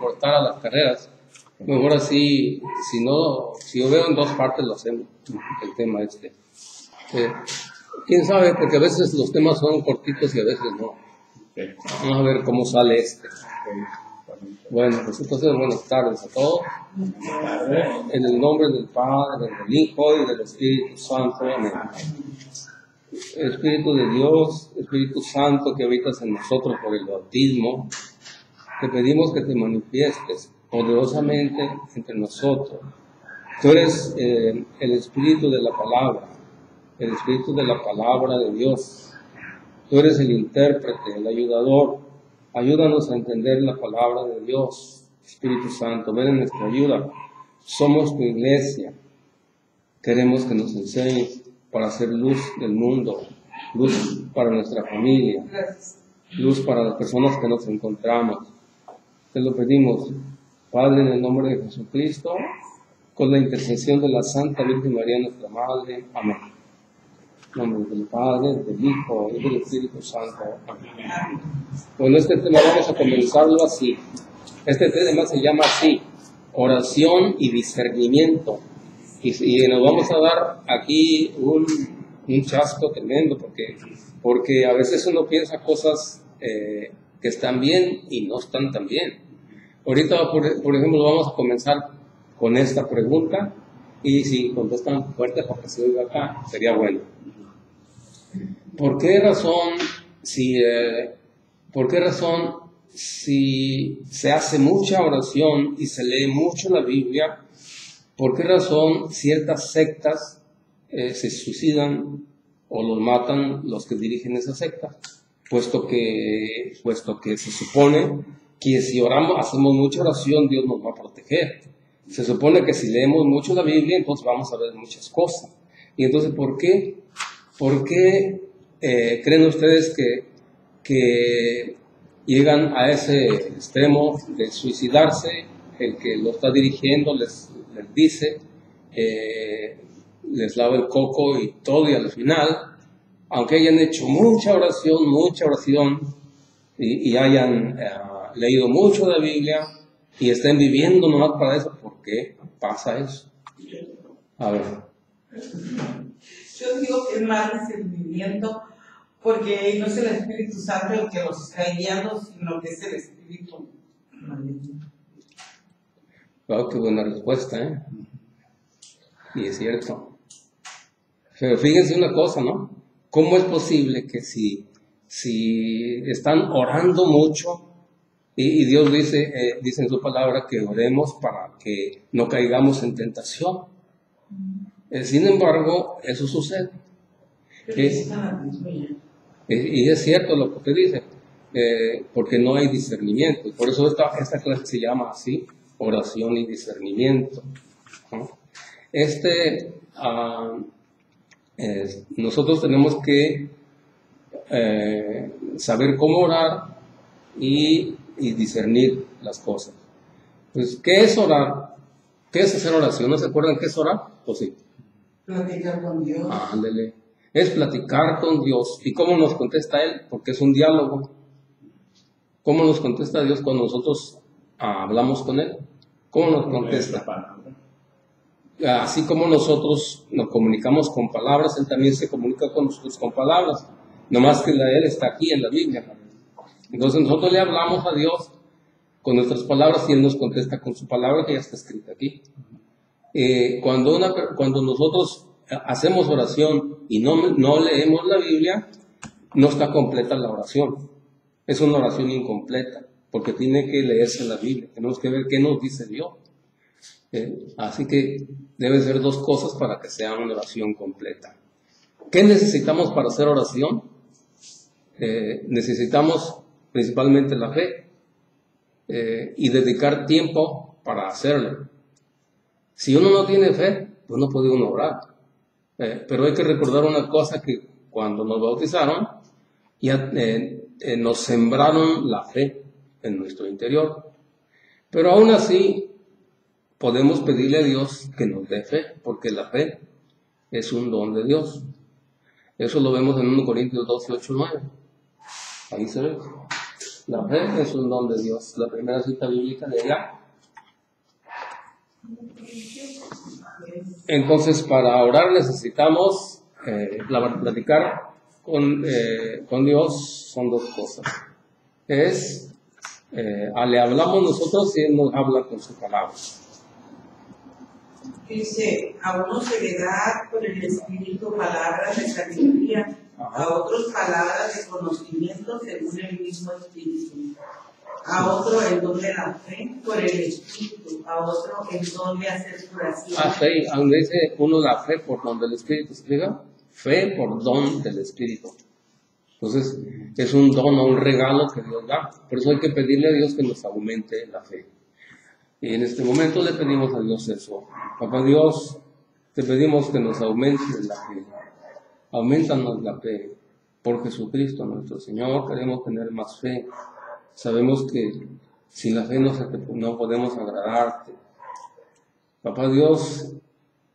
cortar a las carreras. Mejor así, si yo veo en dos partes lo hacemos, el tema este. ¿Quién sabe? Porque a veces los temas son cortitos y a veces no. Vamos a ver cómo sale este. Bueno, pues entonces buenas tardes a todos. En el nombre del Padre, del Hijo y del Espíritu Santo. Amén. Espíritu de Dios, Espíritu Santo que habitas en nosotros por el bautismo, te pedimos que te manifiestes poderosamente entre nosotros. Tú eres el Espíritu de la Palabra, el Espíritu de la Palabra de Dios. Tú eres el intérprete, el ayudador. Ayúdanos a entender la Palabra de Dios. Espíritu Santo, ven en nuestra ayuda. Somos tu iglesia. Queremos que nos enseñes para hacer luz del mundo, luz para nuestra familia, luz para las personas que nos encontramos. Te lo pedimos, Padre, en el nombre de Jesucristo, con la intercesión de la Santa Virgen María, nuestra Madre. Amén. En nombre del Padre, del Hijo y del Espíritu Santo. Amén. Bueno, este tema vamos a comenzarlo así. Este tema se llama así: oración y discernimiento. Y nos vamos a dar aquí un chasco tremendo, porque a veces uno piensa cosas que están bien y no están tan bien. Ahorita, por ejemplo, vamos a comenzar con esta pregunta, y si contestan fuerte para que se oiga acá, sería bueno. ¿Por qué razón, si se hace mucha oración y se lee mucho la Biblia, por qué razón ciertas sectas se suicidan o los matan los que dirigen esa secta? Puesto que se supone que si oramos, hacemos mucha oración, Dios nos va a proteger. Se supone que si leemos mucho la Biblia, entonces vamos a ver muchas cosas. Y entonces, ¿por qué creen ustedes que llegan a ese extremo de suicidarse? El que lo está dirigiendo les dice, les lava el coco y todo, y al final, aunque hayan hecho mucha oración y hayan leído mucho de la Biblia y estén viviendo nomás para eso, ¿por qué pasa eso? A ver. Yo digo que es más discernimiento, porque no es el Espíritu Santo el que los está guiando, sino que es el Espíritu maligno. Wow, qué buena respuesta, ¿eh? Y es cierto. Pero fíjense una cosa, ¿no? ¿Cómo es posible que si están orando mucho y Dios dice en su palabra que oremos para que no caigamos en tentación? Sin embargo, eso sucede. Y es cierto lo que usted dice, porque no hay discernimiento. Y por eso esta clase se llama así: oración y discernimiento, ¿no? Nosotros tenemos que saber cómo orar y discernir las cosas. Pues, ¿qué es orar? ¿Qué es hacer oración? ¿No se acuerdan qué es orar? Pues sí. Platicar con Dios. Ándele. Es platicar con Dios. ¿Y cómo nos contesta Él? Porque es un diálogo. ¿Cómo nos contesta Dios cuando nosotros hablamos con Él? ¿Cómo nos contesta? Así como nosotros nos comunicamos con palabras, Él también se comunica con nosotros con palabras. Nomás que Él está aquí en la Biblia. Entonces nosotros le hablamos a Dios con nuestras palabras y Él nos contesta con su palabra, que ya está escrita aquí. Cuando nosotros hacemos oración y no leemos la Biblia, no está completa la oración. Es una oración incompleta, porque tiene que leerse la Biblia. Tenemos que ver qué nos dice Dios. Así que debe ser dos cosas para que sea una oración completa. ¿Qué necesitamos para hacer oración? Necesitamos principalmente la fe y dedicar tiempo para hacerlo. Si uno no tiene fe, pues no puede uno orar. Pero hay que recordar una cosa, que cuando nos bautizaron, ya nos sembraron la fe en nuestro interior. Pero aún así, podemos pedirle a Dios que nos dé fe, porque la fe es un don de Dios. Eso lo vemos en 1 Corintios 12, 8, 9. Ahí se ve. La fe es un don de Dios. La primera cita bíblica de ella. Entonces, para orar necesitamos platicar con Dios. Son dos cosas. Le hablamos nosotros y Él nos habla con su palabra. Dice, a uno se le da por el Espíritu palabras de sabiduría, a otros palabras de conocimiento según el mismo Espíritu, a otro el don de la fe por el Espíritu, a otro el don de hacer curación. Fe, donde dice uno la fe por don del Espíritu, ¿se explica? Fe por don del Espíritu. Entonces, es un don o un regalo que Dios da. Por eso hay que pedirle a Dios que nos aumente la fe. Y en este momento le pedimos a Dios eso. Papá Dios, te pedimos que nos aumentes la fe. Aumentanos la fe. Por Jesucristo nuestro Señor, queremos tener más fe. Sabemos que sin la fe no podemos agradarte. Papá Dios,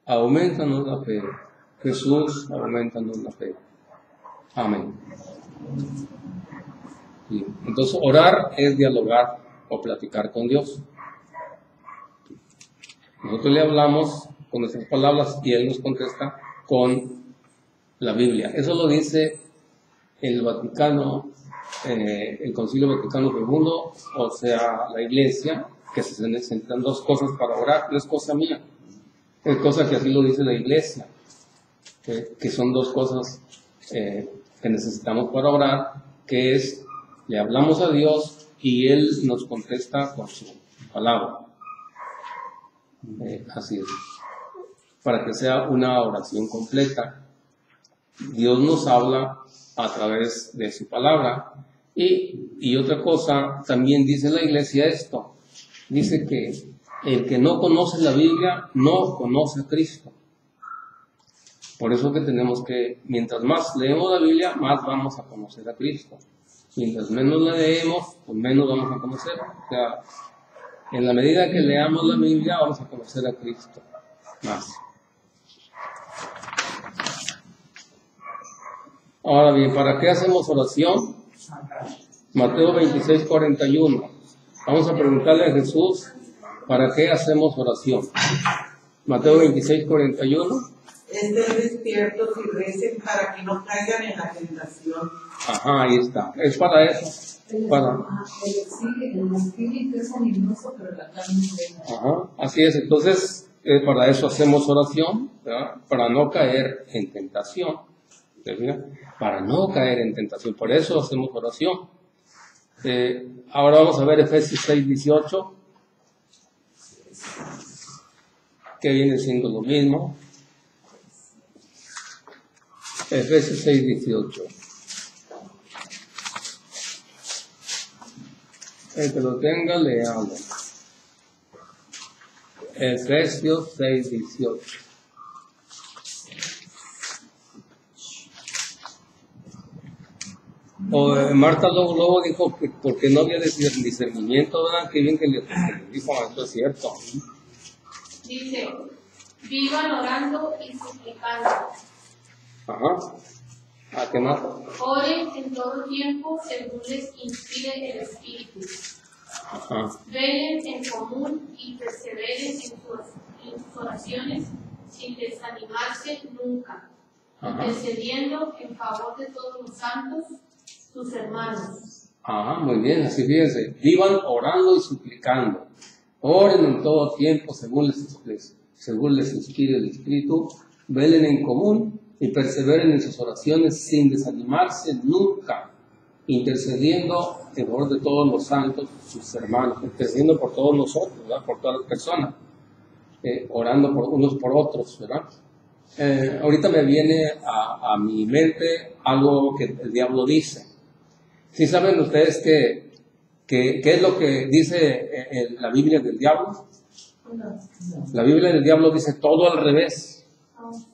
aumentanos la fe. Jesús, aumentanos la fe. Amén. Y entonces, orar es dialogar o platicar con Dios. Nosotros le hablamos con nuestras palabras y Él nos contesta con la Biblia. Eso lo dice el Vaticano, el Concilio Vaticano II, o sea, la Iglesia, que se necesitan dos cosas para orar. No es cosa mía, es cosa que así lo dice la Iglesia, que son dos cosas que necesitamos para orar, que es, le hablamos a Dios y Él nos contesta con su palabra. Así es. Para que sea una oración completa, Dios nos habla a través de su palabra. Y otra cosa, también dice la Iglesia esto, dice que el que no conoce la Biblia no conoce a Cristo. Por eso que tenemos que, mientras más leemos la Biblia, más vamos a conocer a Cristo. Mientras menos la leemos, pues menos vamos a conocer. O sea, en la medida que leamos la Biblia, vamos a conocer a Cristo más. Ahora bien, ¿para qué hacemos oración? Mateo 26, 41. Vamos a preguntarle a Jesús, ¿para qué hacemos oración? Mateo 26, 41. Estén despiertos y recen para que no caigan en la tentación. Ajá, ahí está. Es para eso. El espíritu es animoso, pero la carne es buena. Ajá, así es. Entonces, para eso hacemos oración, ¿verdad? Para no caer en tentación. Para no caer en tentación. Por eso hacemos oración. Ahora vamos a ver Efesios 6, 18, que viene siendo lo mismo. Efesios 6, 18. El que lo tenga, lealo. Efesios 6, 18. Marta luego dijo que porque no había discernimiento, ¿verdad? Qué bien que le dijo, esto es cierto. Dice, vivan orando y suplicando. Ajá. ¿A qué más? Oren en todo tiempo según les inspire el Espíritu. Ajá. Velen en común y perseveren en sus oraciones sin desanimarse nunca, intercediendo en favor de todos los santos, sus hermanos. Ajá, muy bien, así fíjense. Vivan orando y suplicando. Oren en todo tiempo según les inspire el Espíritu. Velen en común y perseveren en sus oraciones sin desanimarse nunca, intercediendo en favor de todos los santos, sus hermanos, intercediendo por todos nosotros, ¿verdad? Por todas las personas, orando por unos por otros, ¿verdad? Ahorita me viene a mi mente algo que el diablo dice. ¿Sí saben ustedes qué es lo que dice la Biblia del diablo? La Biblia del diablo dice todo al revés.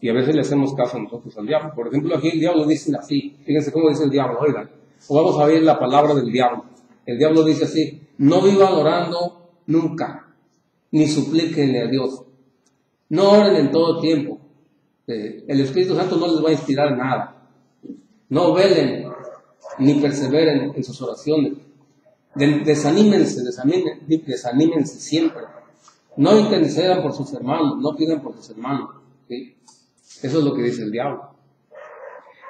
Y a veces le hacemos caso a nosotros al diablo. Por ejemplo, aquí el diablo dice así. Fíjense cómo dice el diablo, oigan. O vamos a ver la palabra del diablo. El diablo dice así: no vivan orando nunca, ni suplíquenle a Dios. No oren en todo tiempo. El Espíritu Santo no les va a inspirar nada. No velen, ni perseveren en sus oraciones. desanímense siempre. No intercedan por sus hermanos, no pidan por sus hermanos. ¿Sí? Eso es lo que dice el diablo.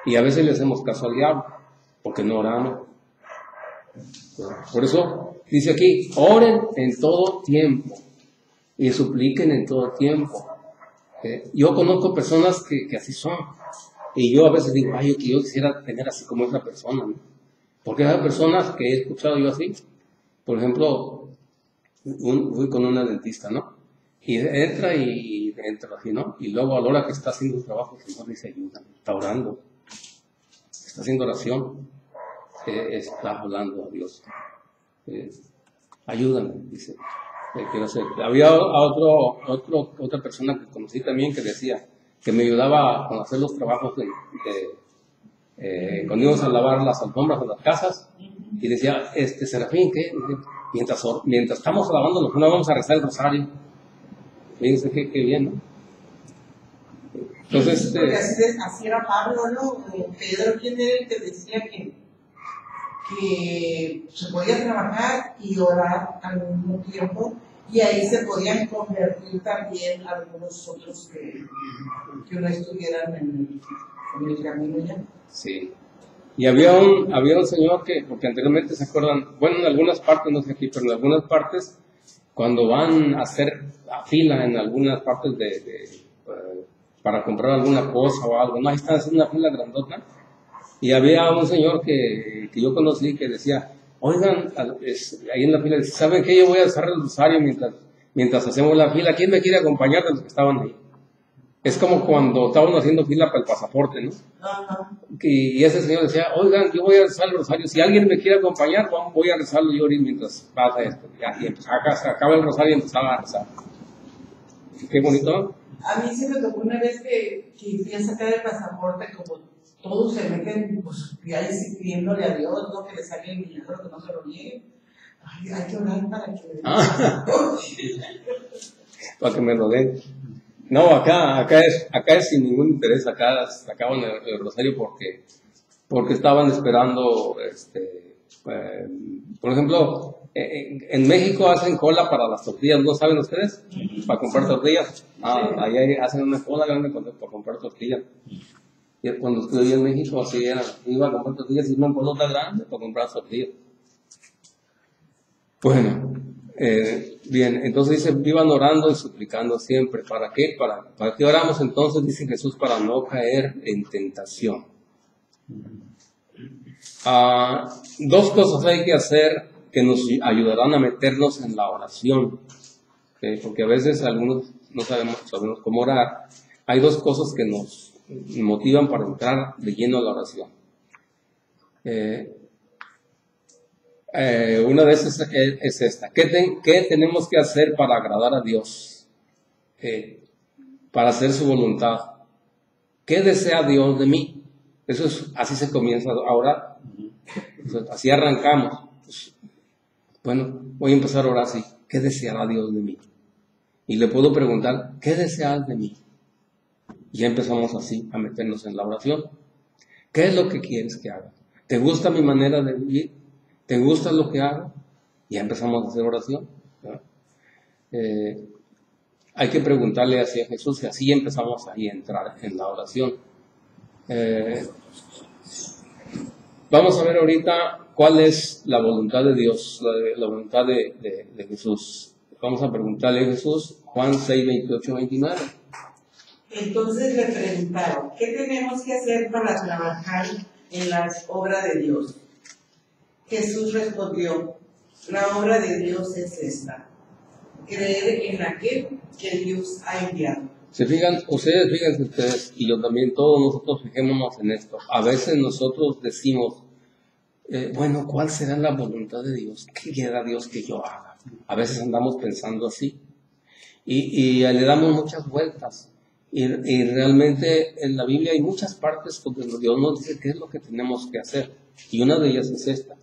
Y a veces le hacemos caso al diablo, porque no oramos. Por eso dice aquí, oren en todo tiempo y supliquen en todo tiempo. Yo conozco personas que así son. Y yo a veces digo, ay, yo quisiera tener así como esa persona, ¿no? Porque hay personas que he escuchado yo así. Por ejemplo, fui con una dentista, ¿no? Y entra así, ¿no? Y luego a la hora que está haciendo su trabajo, el Señor dice ayuda, está orando, está haciendo oración, está hablando a Dios. Ayúdame, dice. Quiero hacer. Había otra persona que conocí también que decía que me ayudaba a hacer los trabajos cuando íbamos a lavar las alfombras de las casas, y decía, Serafín, ¿qué? Mientras estamos lavando, no vamos a rezar el rosario. Fíjense qué bien, ¿no? Entonces, porque así era Pablo, ¿no? Pedro, ¿quién era el que decía que se podía trabajar y orar al mismo tiempo? Y ahí se podían convertir también algunos otros que no estuvieran en el camino ya. Sí. Y había un señor porque anteriormente se acuerdan, bueno, en algunas partes, no sé aquí, pero en algunas partes, cuando van a hacer la fila en algunas partes para comprar alguna cosa o algo, no, ahí están haciendo una fila grandota. Y había un señor que yo conocí que decía, oigan, ahí en la fila, ¿saben qué? Yo voy a hacer el rosario mientras hacemos la fila. ¿Quién me quiere acompañar de los que estaban ahí? Es como cuando estaban haciendo fila para el pasaporte, ¿no? Ajá. Y ese señor decía, oigan, yo voy a rezar el rosario. Si alguien me quiere acompañar, voy a rezarlo yo ahorita mientras pasa esto. Y se acaba el rosario y empezaba a rezar. Qué bonito. A mí se me tocó una vez que fui a sacar el pasaporte, como todos se meten, pues, y ahí sí pidiéndole a Dios, ¿no? Que le salga el milagro, que no se lo niegue. Ay, hay que orar para que para que me lo den. No, acá es sin ningún interés. Acá sacaban el rosario porque estaban esperando, por ejemplo, en México hacen cola para las tortillas, ¿no saben ustedes? Para comprar tortillas. Ahí hacen una cola grande para comprar tortillas. Y cuando estuve en México, así era, iba a comprar tortillas y una colota grande para comprar tortillas. Bueno, bien, entonces dice, vivan orando y suplicando siempre. ¿Para qué? ¿Para qué oramos entonces? Dice Jesús, para no caer en tentación. Dos cosas hay que hacer que nos ayudarán a meternos en la oración. ¿Okay? Porque a veces algunos no sabemos cómo orar. Hay dos cosas que nos motivan para entrar de lleno a la oración. Una de esas es esta. ¿Qué tenemos que hacer para agradar a Dios? Para hacer su voluntad. ¿Qué desea Dios de mí? Así se comienza a orar. Entonces, así arrancamos. Pues, bueno, voy a empezar a orar así. ¿Qué deseará Dios de mí? Y le puedo preguntar, ¿qué deseas de mí? Y ya empezamos así a meternos en la oración. ¿Qué es lo que quieres que haga? ¿Te gusta mi manera de vivir? ¿Te gusta lo que hago? Ya empezamos a hacer oración. Hay que preguntarle así a Jesús y así empezamos ahí a entrar en la oración. Vamos a ver ahorita cuál es la voluntad de Dios, la voluntad de Jesús. Vamos a preguntarle a Jesús, Juan 6, 28, 29. Entonces le preguntaron, ¿qué tenemos que hacer para trabajar en la obra de Dios? Jesús respondió, la obra de Dios es esta, creer en aquel que Dios ha enviado. Fíjense ustedes, y yo también, todos nosotros fijémonos en esto. A veces nosotros decimos, bueno, ¿cuál será la voluntad de Dios? ¿Qué quiera Dios que yo haga? A veces andamos pensando así. Y le damos muchas vueltas. Y realmente en la Biblia hay muchas partes donde Dios nos dice qué es lo que tenemos que hacer. Y una de ellas es esta.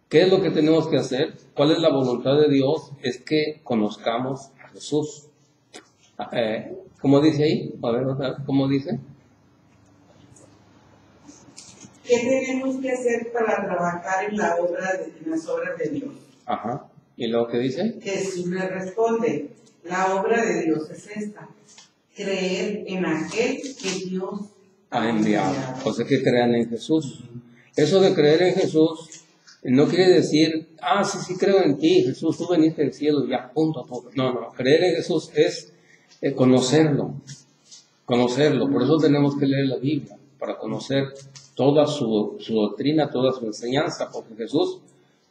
¿Qué es lo que tenemos que hacer? ¿Cuál es la voluntad de Dios? Es que conozcamos a Jesús. ¿Cómo dice ahí? A ver, ¿cómo dice? ¿qué tenemos que hacer para trabajar en las obras de Dios? Ajá. ¿Y lo que dice? Jesús le responde, la obra de Dios es esta, creer en aquel que Dios Ha enviado. O sea, que crean en Jesús. Eso de creer en Jesús no quiere decir, sí creo en ti, Jesús, tú veniste del cielo, ya, punto. No, creer en Jesús es conocerlo. Por eso tenemos que leer la Biblia, para conocer toda su doctrina, toda su enseñanza, porque Jesús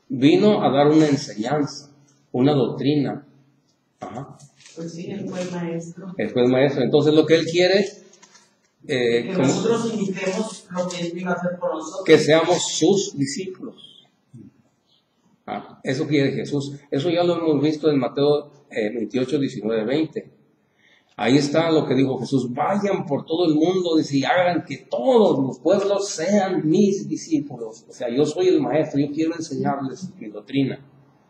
vino a dar una enseñanza, una doctrina. Ajá. Pues sí, él fue el maestro. Él fue el maestro. Entonces lo que él quiere que nosotros imitemos lo que él vino a hacer por nosotros. Que seamos sus discípulos. Eso quiere Jesús. Eso ya lo hemos visto en Mateo 28, 19, 20. Ahí está lo que dijo Jesús: vayan por todo el mundo, dice, y hagan que todos los pueblos sean mis discípulos. O sea, yo soy el maestro, yo quiero enseñarles mi doctrina.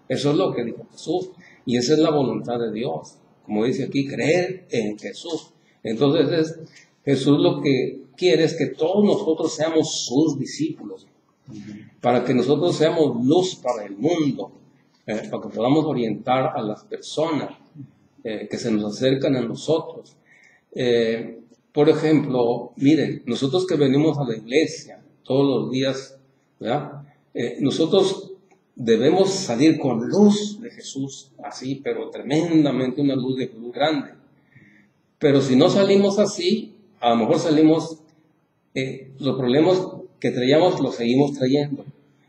Eso es lo que dijo Jesús. Y esa es la voluntad de Dios. Como dice aquí, creer en Jesús. Entonces Jesús lo que quiere es que todos nosotros seamos sus discípulos. Para que nosotros seamos luz para el mundo. Para que podamos orientar a las personas que se nos acercan a nosotros. Por ejemplo, miren, nosotros que venimos a la iglesia todos los días, ¿verdad? Nosotros debemos salir con luz de Jesús, así, pero tremendamente, una luz de Jesús grande. Pero si no salimos así, a lo mejor salimos, los problemas que traíamos los seguimos trayendo.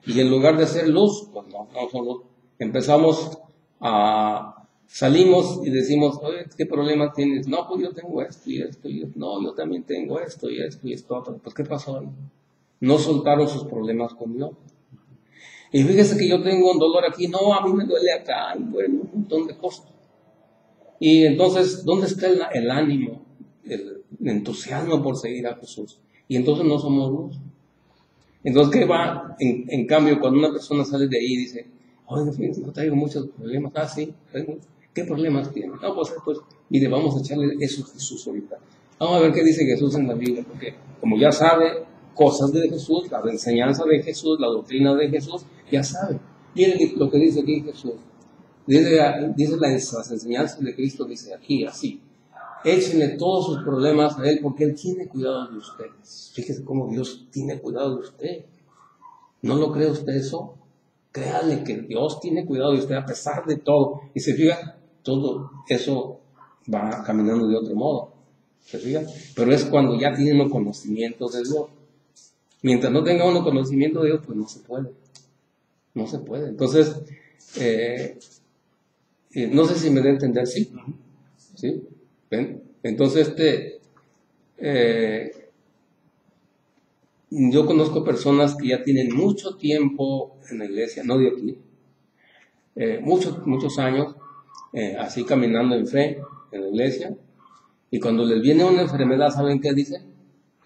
Y en lugar de ser luz, pues no solo empezamos salimos y decimos, oye, ¿qué problema tienes? No, pues yo tengo esto y esto y esto. No, yo también tengo esto y esto y esto otro. Pues, ¿qué pasó ahí? No soltaron sus problemas con Dios. Y fíjese que yo tengo un dolor aquí. No, a mí me duele acá. Y bueno, un montón de cosas. Y entonces, ¿dónde está el ánimo, el entusiasmo por seguir a Jesús? Y entonces no somos luz. Entonces, ¿qué va? En cambio, cuando una persona sale de ahí y dice, oye, fíjense, yo traigo muchos problemas. Sí, ¿qué problemas tiene? No, pues, mire, vamos a echarle eso a Jesús ahorita. Vamos a ver qué dice Jesús en la Biblia, porque como ya sabe cosas de Jesús, la enseñanza de Jesús, la doctrina de Jesús, ya sabe. Miren lo que dice aquí Jesús. Dice las enseñanzas de Cristo, dice aquí, así. Échenle todos sus problemas a Él, porque Él tiene cuidado de ustedes. Fíjese cómo Dios tiene cuidado de usted. ¿No lo cree usted eso? Créale que Dios tiene cuidado de usted a pesar de todo. Y se fija, todo eso va caminando de otro modo. ¿Se fija? Pero es cuando ya tiene uno conocimiento de Dios. Mientras no tenga uno conocimiento de Dios, pues no se puede. No se puede. Entonces, no sé si me da a entender, ¿sí? ¿Sí? ¿Ven? Entonces, yo conozco personas que ya tienen mucho tiempo en la iglesia, no de aquí, muchos años, así caminando en fe en la iglesia, y cuando les viene una enfermedad, ¿saben qué dicen?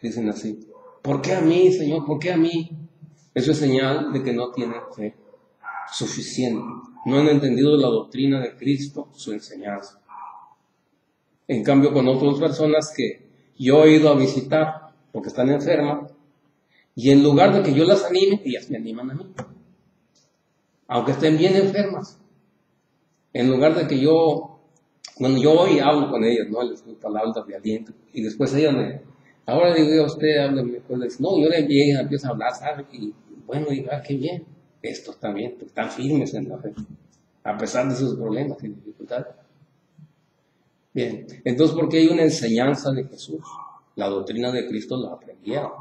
Dicen así: ¿por qué a mí, Señor? ¿Por qué a mí? Eso es señal de que no tienen fe suficiente. No han entendido la doctrina de Cristo, su enseñanza. En cambio, con otras personas que yo he ido a visitar porque están enfermas, y en lugar de que yo las anime, ellas me animan a mí. Aunque estén bien enfermas. En lugar de que yo voy y hablo con ellas, ¿no? Les doy palabras de aliento. Y después ellas ahora le digo a usted, háblame. Pues no, yo le empiezo a hablar, ¿sabe? Y bueno, digo, qué bien. Estos también están firmes en la fe. A pesar de sus problemas y dificultades. Bien, entonces, ¿por qué hay una enseñanza de Jesús? La doctrina de Cristo la aprendieron.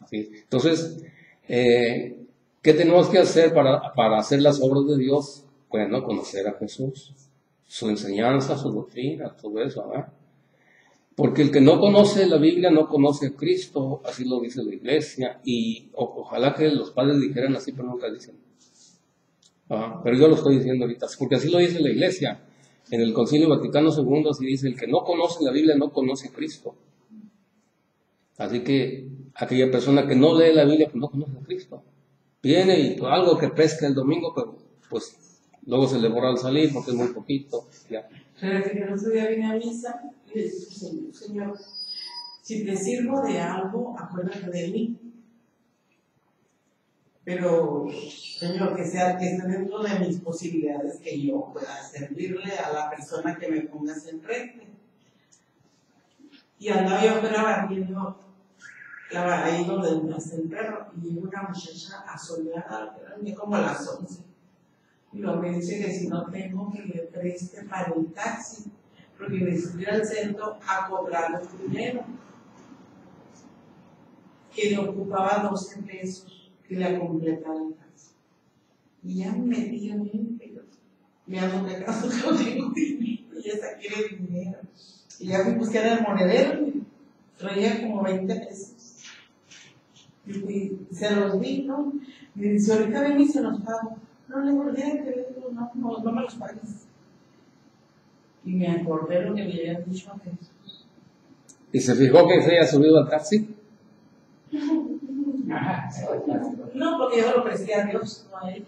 ¿Sí? Entonces, ¿qué tenemos que hacer para hacer las obras de Dios? Bueno, conocer a Jesús, su enseñanza, su doctrina, todo eso, ¿verdad? Porque el que no conoce la Biblia no conoce a Cristo, así lo dice la iglesia, y ojalá que los padres dijeran así, pero nunca dicen. Pero yo lo estoy diciendo ahorita, porque así lo dice la iglesia. En el Concilio Vaticano II así dice: el que no conoce la Biblia no conoce a Cristo. Así que aquella persona que no lee la Biblia, pues no conoce a Cristo. Viene y pues, algo que pesca el domingo, pero pues luego se le borra al salir porque es muy poquito. Ya. Pero que el otro día vine a misa y le dije: Señor, si te sirvo de algo, acuérdate de mí. pero en lo que sea, que esté dentro de mis posibilidades, que yo pueda servirle a la persona que me pongas enfrente. Y andaba yo grabando ahí donde nace el perro, y llegó una muchacha asoleada, eran como a las 11. Y luego me dice que si no tengo que le preste para el taxi, porque necesito ir al centro a cobrar el dinero, que le ocupaba 12 pesos que le completara el taxi. Y ya me metí a mí, pero me hago de caso que no tengo dinero, y esa quiere dinero. Y ya fui a buscar el monedero, y traía como 20 pesos. Y se los di, ¿no? Me dice, ahorita ven y se los pago. No le volví a creer, no me los pagues. Y me acordé lo que me habían dicho a Jesús. ¿Y se fijó que se haya subido al taxi? No, porque yo lo presté a Dios, no a ella.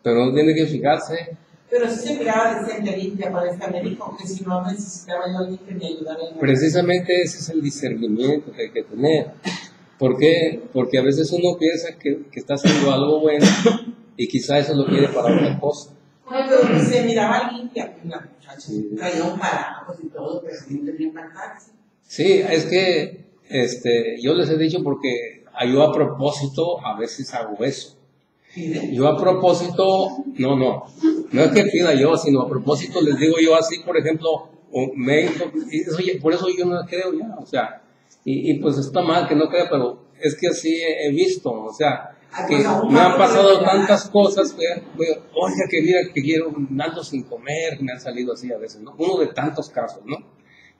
Pero no tiene que fijarse. Pero sí se miraba decente, limpia, parezca, me dijo que si no necesitaba yo alguien que me ayudara. Precisamente ese es el discernimiento que hay que tener. ¿Por qué? Porque a veces uno piensa que está haciendo algo bueno y quizá eso lo quiere para otra cosa. No, pero se miraba limpia, la muchacha. Sí. Traía un paraguas y todo, pero no tenía para taxi. Sí, es que yo les he dicho porque yo a propósito a veces hago eso. Yo a propósito, no es que pida yo, sino a propósito les digo yo así, por ejemplo, por eso yo no creo ya, o sea, y pues está mal que no crea, pero es que así he visto, o sea, que me han pasado tantas cosas, oiga, que mira, que quiero, ando sin comer, me han salido así a veces, ¿no? Uno de tantos casos, ¿no?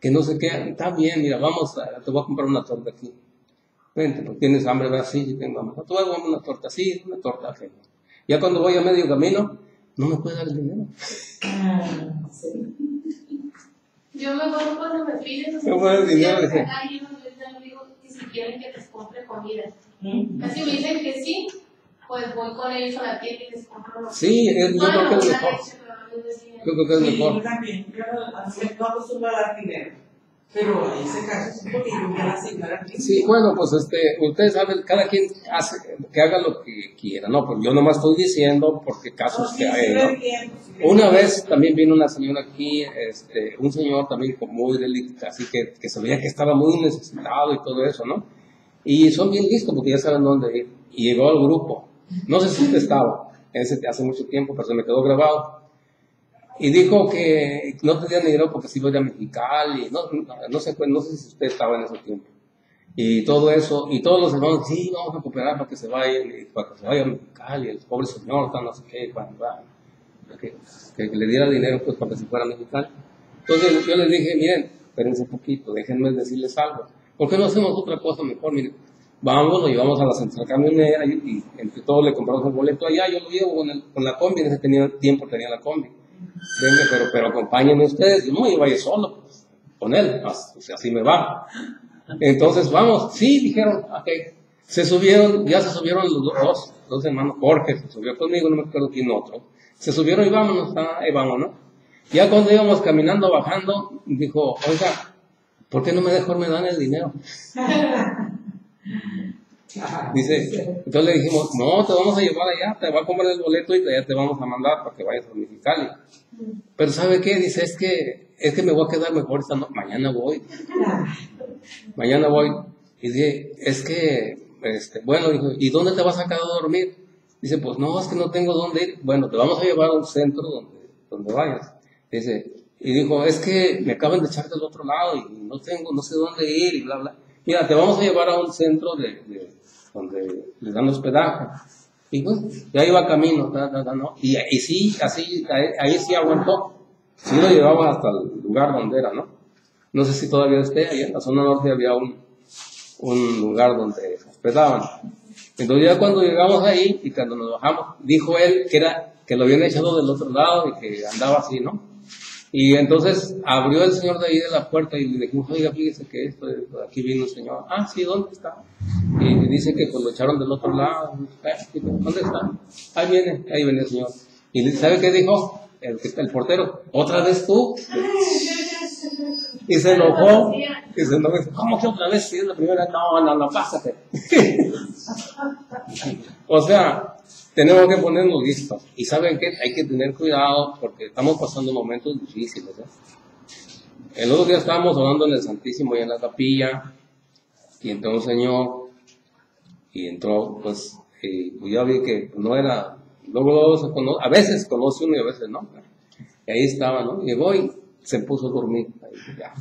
Que no sé qué, está bien, mira, te voy a comprar una torta aquí. Vente, pues tienes hambre, ¿verdad? Sí, tengo hambre. Te voy a comprar una torta así, una torta aquí. Ya cuando voy a medio camino, no me puede dar el dinero. Yo mejor cuando me piden, no puedo el dinero, yo digo que si quieren que les compre comida. Casi me dicen que sí, pues voy con ellos a la tienda y les compro lo que sí, yo creo que es mejor. Yo creo que es mejor. Yo también, no acostumbro a dar dinero, pero en ese caso es porque yo voy a la señora aquí. Sí, bueno, pues ustedes saben, cada quien que haga lo que quiera, ¿no? Pues yo nomás estoy diciendo porque casos que hay, ¿no? Una vez también vino una señora aquí, un señor también muy delicado, así que se veía que estaba muy necesitado y todo eso, ¿no? Y son bien listos porque ya saben dónde ir. Y llegó al grupo. No sé si usted estaba, hace mucho tiempo, pero se me quedó grabado. Y dijo que no tenía dinero porque se iba a ir a Mexicali. No sé si usted estaba en ese tiempo. Y todo eso, y todos los hermanos, sí, vamos a cooperar para que se vaya a Mexicali. El pobre señor, no sé qué, que le diera dinero pues para que se fuera a Mexicali. Entonces yo les dije, miren, espérense un poquito, déjenme decirles algo. ¿Por qué no hacemos otra cosa mejor? Miren, vamos, lo llevamos a la central camionera y entre todos le compramos un boleto allá. Yo lo llevo con la combi, en ese tiempo tenía la combi. Venga, pero acompáñenme ustedes. Yo no, yo vaya solo, pues, con él, así me va. Entonces, vamos, sí, dijeron, ok. Ya se subieron los dos hermanos. Jorge se subió conmigo, no me acuerdo quién otro. Se subieron y vámonos, vámonos. Ya cuando íbamos caminando, bajando, dijo, oiga, ¿por qué no mejor me dan el dinero? Dice, entonces le dijimos, no, te vamos a llevar allá, te va a comprar el boleto y ya te vamos a mandar para que vayas a Mexicali. Pero ¿sabe qué? Dice, es que me voy a quedar mejor esta noche, mañana voy. Y dice, es que, bueno, dijo, ¿y dónde te vas a quedar a dormir? Dice, pues no, es que no tengo dónde ir. Bueno, te vamos a llevar a un centro donde vayas. Dice, y dijo, es que me acaban de echar del otro lado y no sé dónde ir y bla, bla. Mira, te vamos a llevar a un centro donde les dan hospedaje. Y bueno, ya iba camino, ¿no? Y sí, ahí sí aguantó. Sí lo llevaba hasta el lugar donde era, ¿no? No sé si todavía esté, ahí en la zona norte había un lugar donde hospedaban. Entonces ya cuando llegamos ahí y cuando nos bajamos, dijo él que lo habían echado del otro lado y que andaba así, ¿no? Y entonces abrió el señor de ahí de la puerta y le dijimos, oiga, fíjese que aquí vino un señor. Ah, sí, ¿dónde está? Y dice que pues lo echaron del otro lado. ¿Dónde está? Ahí viene el señor. Y ¿sabe qué dijo? El portero, ¿otra vez tú? Y se enojó. ¿Cómo que otra vez? Si es la primera. No, pásate. O sea, tenemos que ponernos listos. Y ¿saben qué? Hay que tener cuidado porque estamos pasando momentos difíciles, ¿eh? El otro día estábamos hablando en el Santísimo y en la capilla, y entró un señor, y entró, pues, ya vi que no era, luego se conoce, a veces conoce uno y a veces no. Y ahí estaba, ¿no? Llegó y se puso a dormir. Ahí, ya.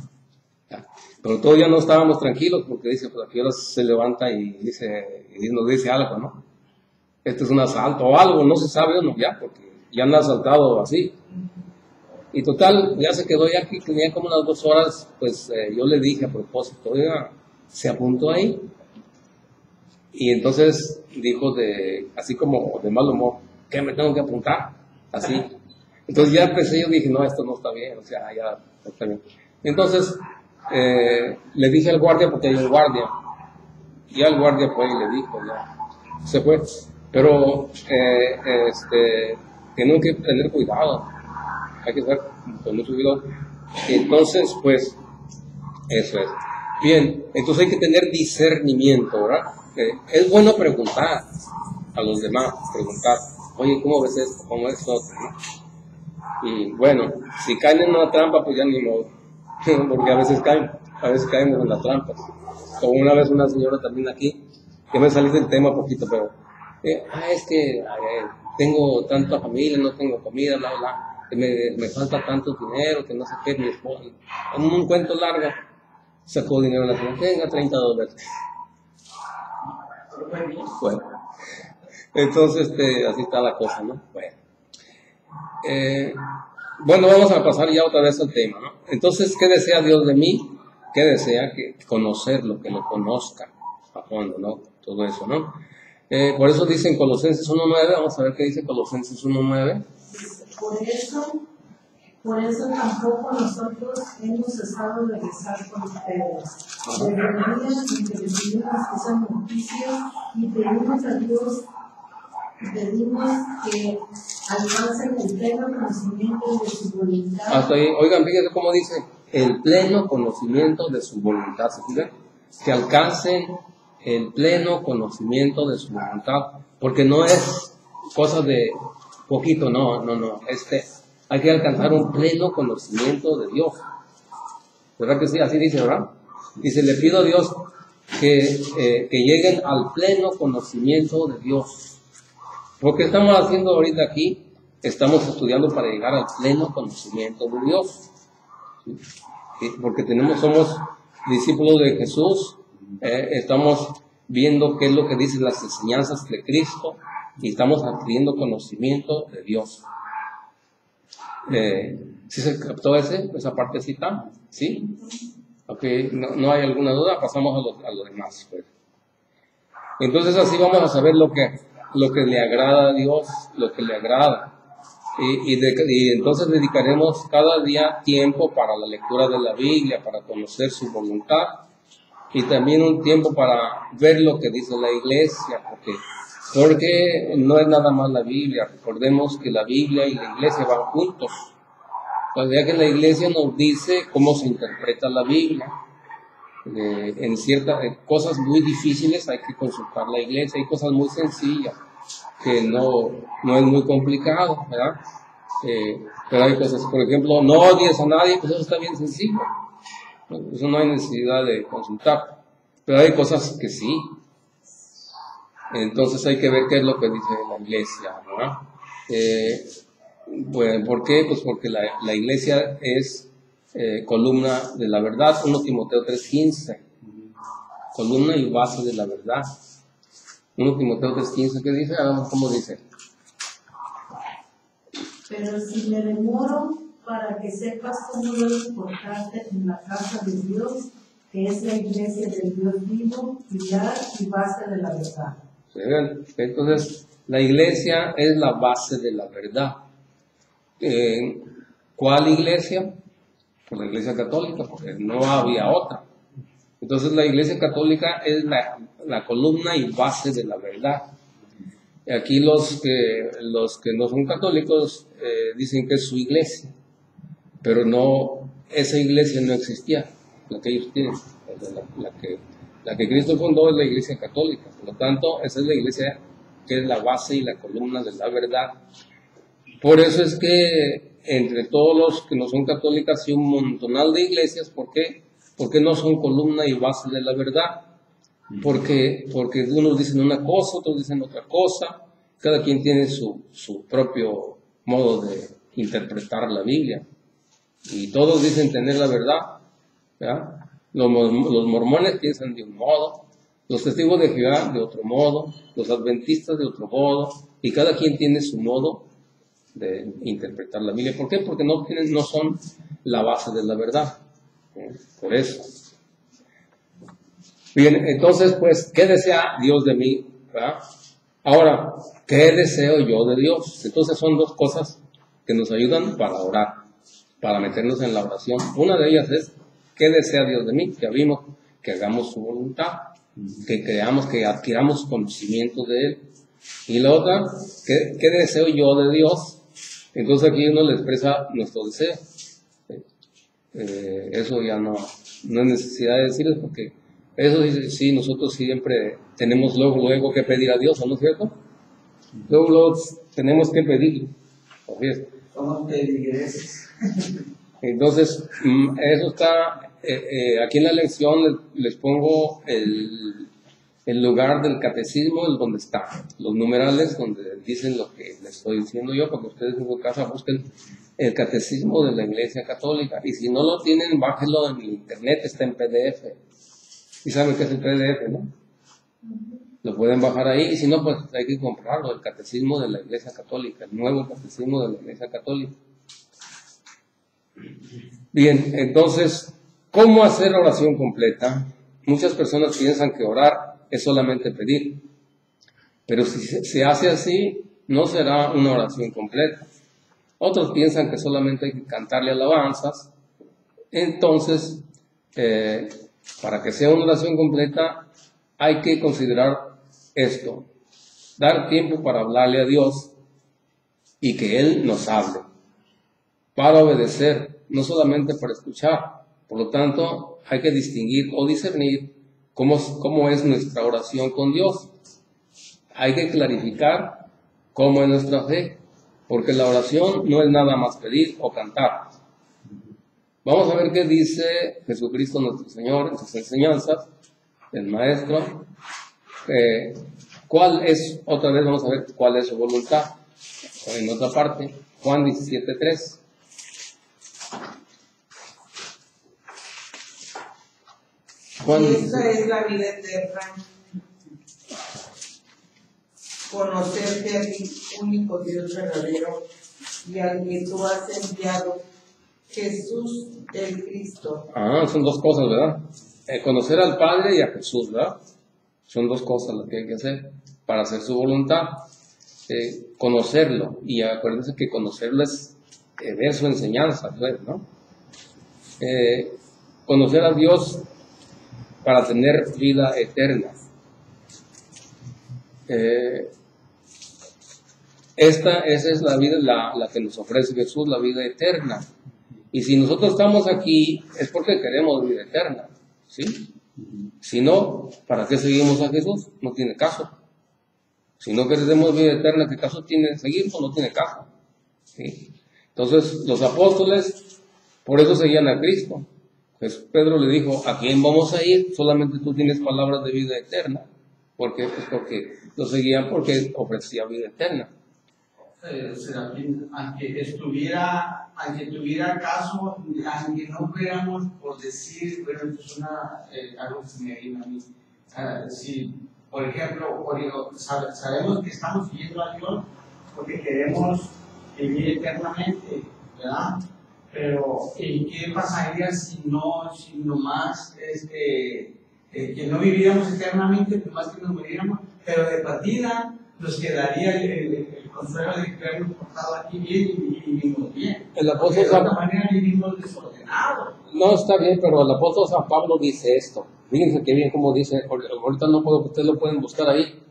Pero todavía no estábamos tranquilos porque dice, pues aquí ahora se levanta y dice, y nos dice algo, ¿no? Esto es un asalto o algo, no se sabe uno ya, porque ya han asaltado así. Y total, ya se quedó ya aquí, tenía como unas 2 horas, pues yo le dije a propósito, oiga, se apuntó ahí. Y entonces dijo así como de mal humor, ¿qué me tengo que apuntar? Así. Entonces ya empecé, yo dije, no, esto no está bien, o sea, ya está bien. Entonces le dije al guardia, porque hay un guardia, y al guardia fue y le dijo, ya, se fue. Pero tienen que tener cuidado, hay que estar con mucho cuidado. Entonces, pues, eso es. Bien, entonces hay que tener discernimiento, ¿verdad? Es bueno preguntar a los demás, preguntar, oye, ¿cómo ves esto? ¿Cómo es otro? ¿No? Y bueno, si caen en una trampa, pues ya ni modo, porque a veces caemos en las trampas. Como una vez una señora también aquí, que me salí del tema un poquito, pero, es que tengo tanta familia, no tengo comida, bla, bla, me falta tanto dinero, que no sé qué, mi esposa, en un cuento largo, sacó dinero en la tienda, tenga $30. Bueno, entonces así está la cosa, ¿no? Bueno, vamos a pasar ya otra vez al tema, ¿no? Entonces, ¿qué desea Dios de mí? ¿Qué desea? Que conocerlo, que lo conozca a fondo, ¿no? Todo eso, ¿no? Por eso dice en Colosenses 1.9, vamos a ver qué dice Colosenses 1.9. Por eso tampoco nosotros hemos cesado de rezar con ustedes. Desde el día en que recibimos esa noticia y pedimos a Dios, pedimos que alcancen el pleno conocimiento de su voluntad. Hasta ahí, oigan, fíjense cómo dice, el pleno conocimiento de su voluntad, ¿se fijan? Que alcancen el pleno conocimiento de su voluntad, porque no es cosa de poquito, no, hay que alcanzar un pleno conocimiento de Dios. ¿Verdad que sí? Así dice, ¿verdad? Dice, le pido a Dios que lleguen al pleno conocimiento de Dios. Lo que estamos haciendo ahorita aquí, estamos estudiando para llegar al pleno conocimiento de Dios. ¿Sí? Porque somos discípulos de Jesús, estamos viendo qué es lo que dicen las enseñanzas de Cristo y estamos adquiriendo conocimiento de Dios. ¿Sí se captó esa partecita? ¿Sí? Ok, no hay alguna duda, pasamos a lo demás. Pues. Entonces así vamos a saber lo que le agrada a Dios, lo que le agrada. Y entonces dedicaremos cada día tiempo para la lectura de la Biblia, para conocer su voluntad, y también un tiempo para ver lo que dice la iglesia, porque no es nada más la Biblia. Recordemos que la Biblia y la iglesia van juntos. O sea que la iglesia nos dice cómo se interpreta la Biblia. En ciertas cosas muy difíciles hay que consultar la iglesia, hay cosas muy sencillas que no es muy complicado, ¿verdad? Pero hay cosas, por ejemplo, no odies a nadie, pues eso está bien sencillo, ¿no? Eso no hay necesidad de consultar, pero hay cosas que sí. Entonces hay que ver qué es lo que dice la iglesia, ¿verdad? Bueno, ¿por qué? Pues porque la iglesia es columna de la verdad. 1 Timoteo 3.15, columna y base de la verdad. 1 Timoteo 3.15, ¿qué dice? ¿Cómo dice? Pero si me demoro, para que sepas cómo debes portarte en la casa de Dios, que es la iglesia del Dios vivo, pilar y base de la verdad. Entonces, la iglesia es la base de la verdad. ¿Cuál iglesia? Pues la iglesia católica, porque no había otra. Entonces la iglesia católica es la columna y base de la verdad. Aquí los que no son católicos dicen que es su iglesia, pero no, esa iglesia no existía, la que ellos tienen. La que Cristo fundó es la iglesia católica, por lo tanto esa es la iglesia que es la base y la columna de la verdad. Por eso es que entre todos los que no son católicas hay un montonal de iglesias. ¿Por qué? Porque no son columna y base de la verdad. Porque unos dicen una cosa, otros dicen otra cosa. Cada quien tiene su propio modo de interpretar la Biblia. Y todos dicen tener la verdad, ¿verdad? Los mormones piensan de un modo, los testigos de Jehová de otro modo, los adventistas de otro modo, y cada quien tiene su modo de interpretar la Biblia. ¿Por qué? Porque no son la base de la verdad. Por eso. Bien, entonces, pues, ¿qué desea Dios de mí? ¿Verdad? Ahora, ¿qué deseo yo de Dios? Entonces son dos cosas que nos ayudan para orar, para meternos en la oración. Una de ellas es, ¿qué desea Dios de mí? Que vimos que hagamos su voluntad, que creamos, que adquiramos conocimiento de Él. Y la otra, ¿qué deseo yo de Dios? Entonces aquí uno le expresa nuestro deseo. Eso ya no es necesidad de decirles, porque eso sí, nosotros siempre tenemos luego que pedir a Dios, ¿no es cierto? Luego tenemos que pedirle. Somos pedigreses. Entonces, eso está, aquí en la lección les pongo el lugar del catecismo, el donde está, los numerales donde dicen lo que les estoy diciendo yo, porque ustedes en su casa busquen el catecismo de la Iglesia Católica, y si no lo tienen, bájenlo en internet, está en PDF. Y saben qué es el PDF, ¿no? Lo pueden bajar ahí, y si no, pues hay que comprarlo, el catecismo de la Iglesia Católica, el nuevo catecismo de la Iglesia Católica. Bien, entonces, ¿cómo hacer oración completa? Muchas personas piensan que orar es solamente pedir, pero si se hace así, no será una oración completa. Otros piensan que solamente hay que cantarle alabanzas. Entonces, para que sea una oración completa, hay que considerar esto: dar tiempo para hablarle a Dios y que Él nos hable, para obedecer, no solamente para escuchar. Por lo tanto, hay que distinguir o discernir cómo es nuestra oración con Dios. Hay que clarificar cómo es nuestra fe, porque la oración no es nada más pedir o cantar. Vamos a ver qué dice Jesucristo nuestro Señor en sus enseñanzas, el Maestro. Otra vez vamos a ver cuál es su voluntad. En otra parte, Juan 17:3. Esta es la vida eterna, conocerte a ti, único Dios verdadero, y al que tú has enviado, Jesús el Cristo. Son dos cosas, ¿verdad? Conocer al Padre y a Jesús, ¿verdad? Son dos cosas las que hay que hacer para hacer su voluntad. Conocerlo, y acuérdense que conocerlo es ver su enseñanza, ¿no? Conocer a Dios para tener vida eterna. Esa es la vida, la que nos ofrece Jesús, la vida eterna. Y si nosotros estamos aquí, es porque queremos vida eterna, ¿sí? Si no, ¿para qué seguimos a Jesús? No tiene caso. Si no queremos vida eterna, ¿qué caso tiene seguir? No tiene caso, ¿sí? Entonces, los apóstoles, por eso seguían a Cristo. Pues Pedro le dijo: ¿a quién vamos a ir? Solamente tú tienes palabras de vida eterna. ¿Por qué? Pues porque lo seguían porque ofrecía vida eterna. Aunque tuviera caso, aunque no fuéramos por decir, bueno, esto es algo que se me viene a mí. Si, por ejemplo, sabemos que estamos siguiendo a Dios porque queremos vivir eternamente, ¿verdad? Pero, ¿y qué pasaría si nomás que no viviéramos eternamente, pues más que nos muriéramos? Pero de partida nos quedaría el consuelo de que hemos portado aquí bien y vivimos bien. El apóstol de otra manera vivimos desordenados. No, está bien, pero el apóstol San Pablo dice esto. Fíjense qué bien como dice, ahorita no puedo, ustedes lo pueden buscar ahí.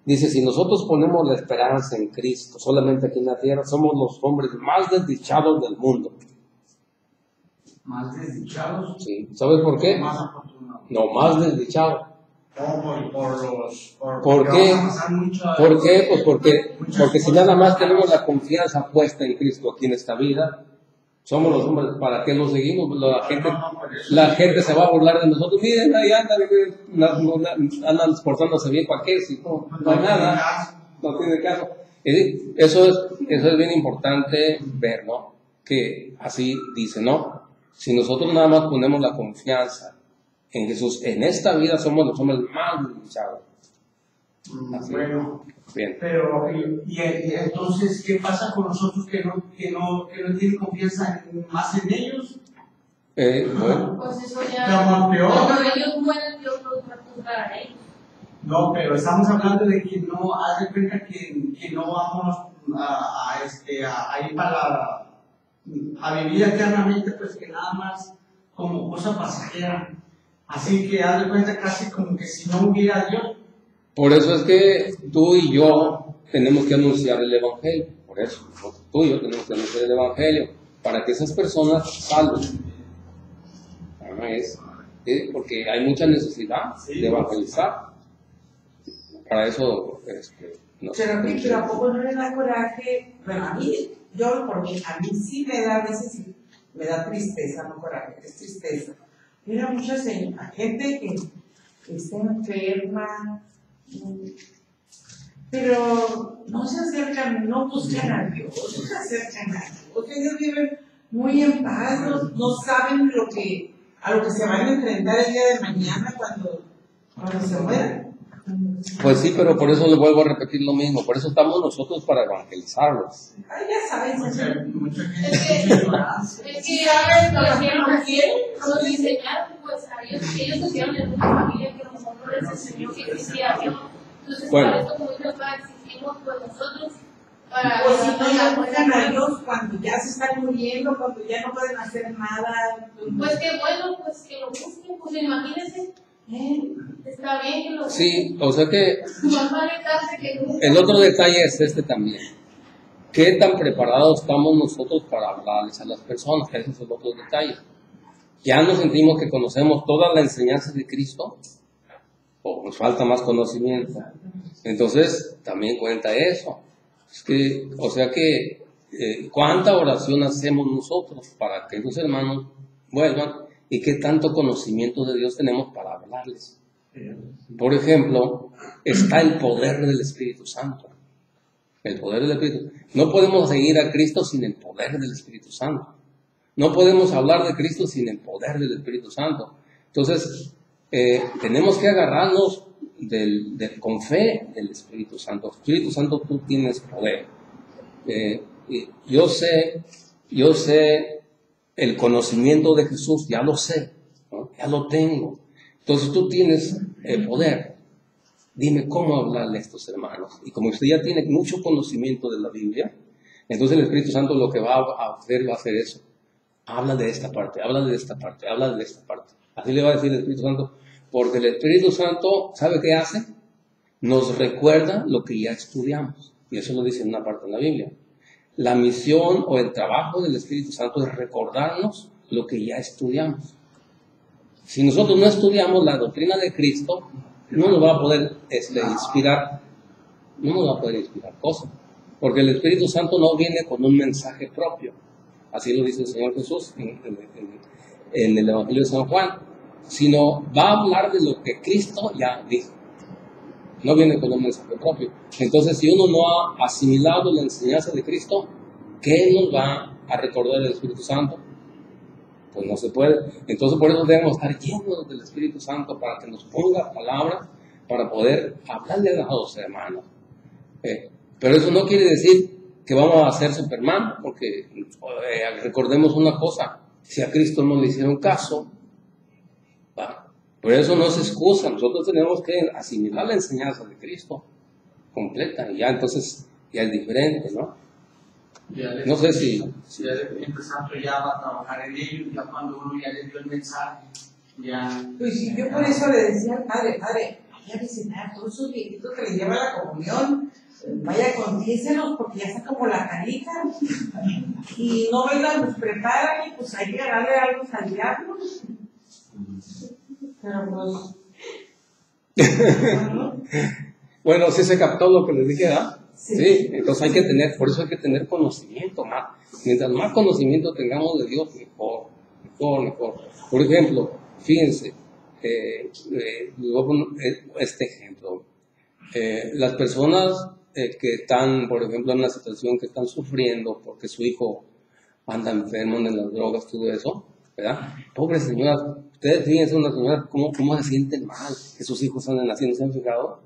Dice: si nosotros ponemos la esperanza en Cristo, solamente aquí en la tierra, somos los hombres más desdichados del mundo. ¿Más desdichados? Sí. ¿Sabes por qué? Más afortunados. No, más desdichados. ¿Por qué? ¿Por qué? Pues porque si nada más tenemos la confianza puesta en Cristo aquí en esta vida, somos los hombres, ¿para qué lo seguimos? La gente se va a burlar de nosotros. Miren, ahí andan portándose bien, ¿para qué? Si no hay nada, no tiene caso. Eso es bien importante ver, ¿no? Que así dice, ¿no? Si nosotros nada más ponemos la confianza en Jesús, en esta vida somos los hombres más luchados. Bueno, bien. Pero, y entonces, ¿qué pasa con nosotros que no tienen confianza más en ellos? Bueno. Pues eso ya. Cuando ellos mueren, Dios los va a juzgar a ellos. No, pero estamos hablando de que no, haz de cuenta que no vamos a ir a vivir eternamente, pues que nada más como cosa pasajera. Así que haz de cuenta casi como que si no hubiera Dios. Por eso es que tú y yo tenemos que anunciar el Evangelio. Por eso, tú y yo tenemos que anunciar el Evangelio para que esas personas salven. Porque hay mucha necesidad de evangelizar. Para eso, no sé. Pero ¿a poco no le da coraje? Bueno, a mí sí me da, a veces me da tristeza, no coraje, es tristeza. Mira, mucha gente que está enferma, pero no se acercan, no buscan a Dios, no se acercan a Dios. Ellos viven muy en paz, no saben a lo que se van a enfrentar el día de mañana cuando se mueran. Pues sí, pero por eso le vuelvo a repetir lo mismo. Por eso estamos nosotros para evangelizarlos. Ay, ya sabes, mucha gente es que ahora lo hicieron así, nos enseñaron, pues a ellos hicieron en una familia que a lo mejor no les enseñó que existía Dios. Entonces, para esto, como ellos exigimos, pues nosotros, para pues si no ya buscan a Dios cuando ya se están muriendo, cuando ya no pueden hacer nada. Pues qué bueno, pues que lo busquen, pues imagínense. Está bien que lo... Sí, o sea que el otro detalle es este también. ¿Qué tan preparados estamos nosotros para hablarles a las personas? Ese es el otro detalle. ¿Ya nos sentimos que conocemos toda la enseñanza de Cristo? ¿O nos falta más conocimiento? Entonces, también cuenta eso. Es que, o sea que, ¿cuánta oración hacemos nosotros para que los hermanos vuelvan? ¿Y qué tanto conocimiento de Dios tenemos para hablarles? Por ejemplo, está el poder del Espíritu Santo. El poder del Espíritu. No podemos seguir a Cristo sin el poder del Espíritu Santo. No podemos hablar de Cristo sin el poder del Espíritu Santo. Entonces, tenemos que agarrarnos con fe del Espíritu Santo. Espíritu Santo, tú tienes poder. Yo sé el conocimiento de Jesús, ya lo sé, ¿no? Ya lo tengo. Entonces tú tienes el poder. Dime cómo hablarle a estos hermanos. Y como usted ya tiene mucho conocimiento de la Biblia, entonces el Espíritu Santo lo que va a hacer eso. Habla de esta parte, habla de esta parte, habla de esta parte. Así le va a decir el Espíritu Santo. Porque el Espíritu Santo, ¿sabe qué hace? Nos recuerda lo que ya estudiamos. Y eso lo dice en una parte de la Biblia. La misión o el trabajo del Espíritu Santo es recordarnos lo que ya estudiamos. Si nosotros no estudiamos la doctrina de Cristo, no nos va a poder inspirar, no nos va a poder inspirar cosas. Porque el Espíritu Santo no viene con un mensaje propio. Así lo dice el Señor Jesús en el Evangelio de San Juan. Sino va a hablar de lo que Cristo ya dijo. No viene con un mensaje propio. Entonces, si uno no ha asimilado la enseñanza de Cristo, ¿qué nos va a recordar el Espíritu Santo? Pues no se puede. Entonces, por eso debemos estar llenos del Espíritu Santo para que nos ponga palabras para poder hablarle a los hermanos. Pero eso no quiere decir que vamos a ser Superman, porque recordemos una cosa: si a Cristo no le hicieron caso, por eso no es excusa. Nosotros tenemos que asimilar la enseñanza de Cristo completa, y ya entonces ya es diferente, ¿no? No sé si ya el Espíritu Santo ya va a trabajar en ellos, ya cuando uno ya le dio el mensaje, ya... Pues sí, yo por eso le decía al padre, vaya a visitar a todos esos viejitos que les lleva la comunión, vaya, confiéselos porque ya está como la carita, y no vengan, los preparan y pues hay que darle algo al diablo. Pero pues... Bueno, sí se captó lo que les dije, ¿verdad? Sí. Entonces hay que tener, por eso hay que tener conocimiento más. Mientras más conocimiento tengamos de Dios, mejor. Por ejemplo, fíjense, les voy a poner este ejemplo. Las personas que están, por ejemplo, en una situación que están sufriendo porque su hijo anda enfermo en las drogas, todo eso, ¿verdad? Pobres señoras, ustedes fíjense una señora, ¿cómo se sienten mal que sus hijos andan así, ¿no se han fijado?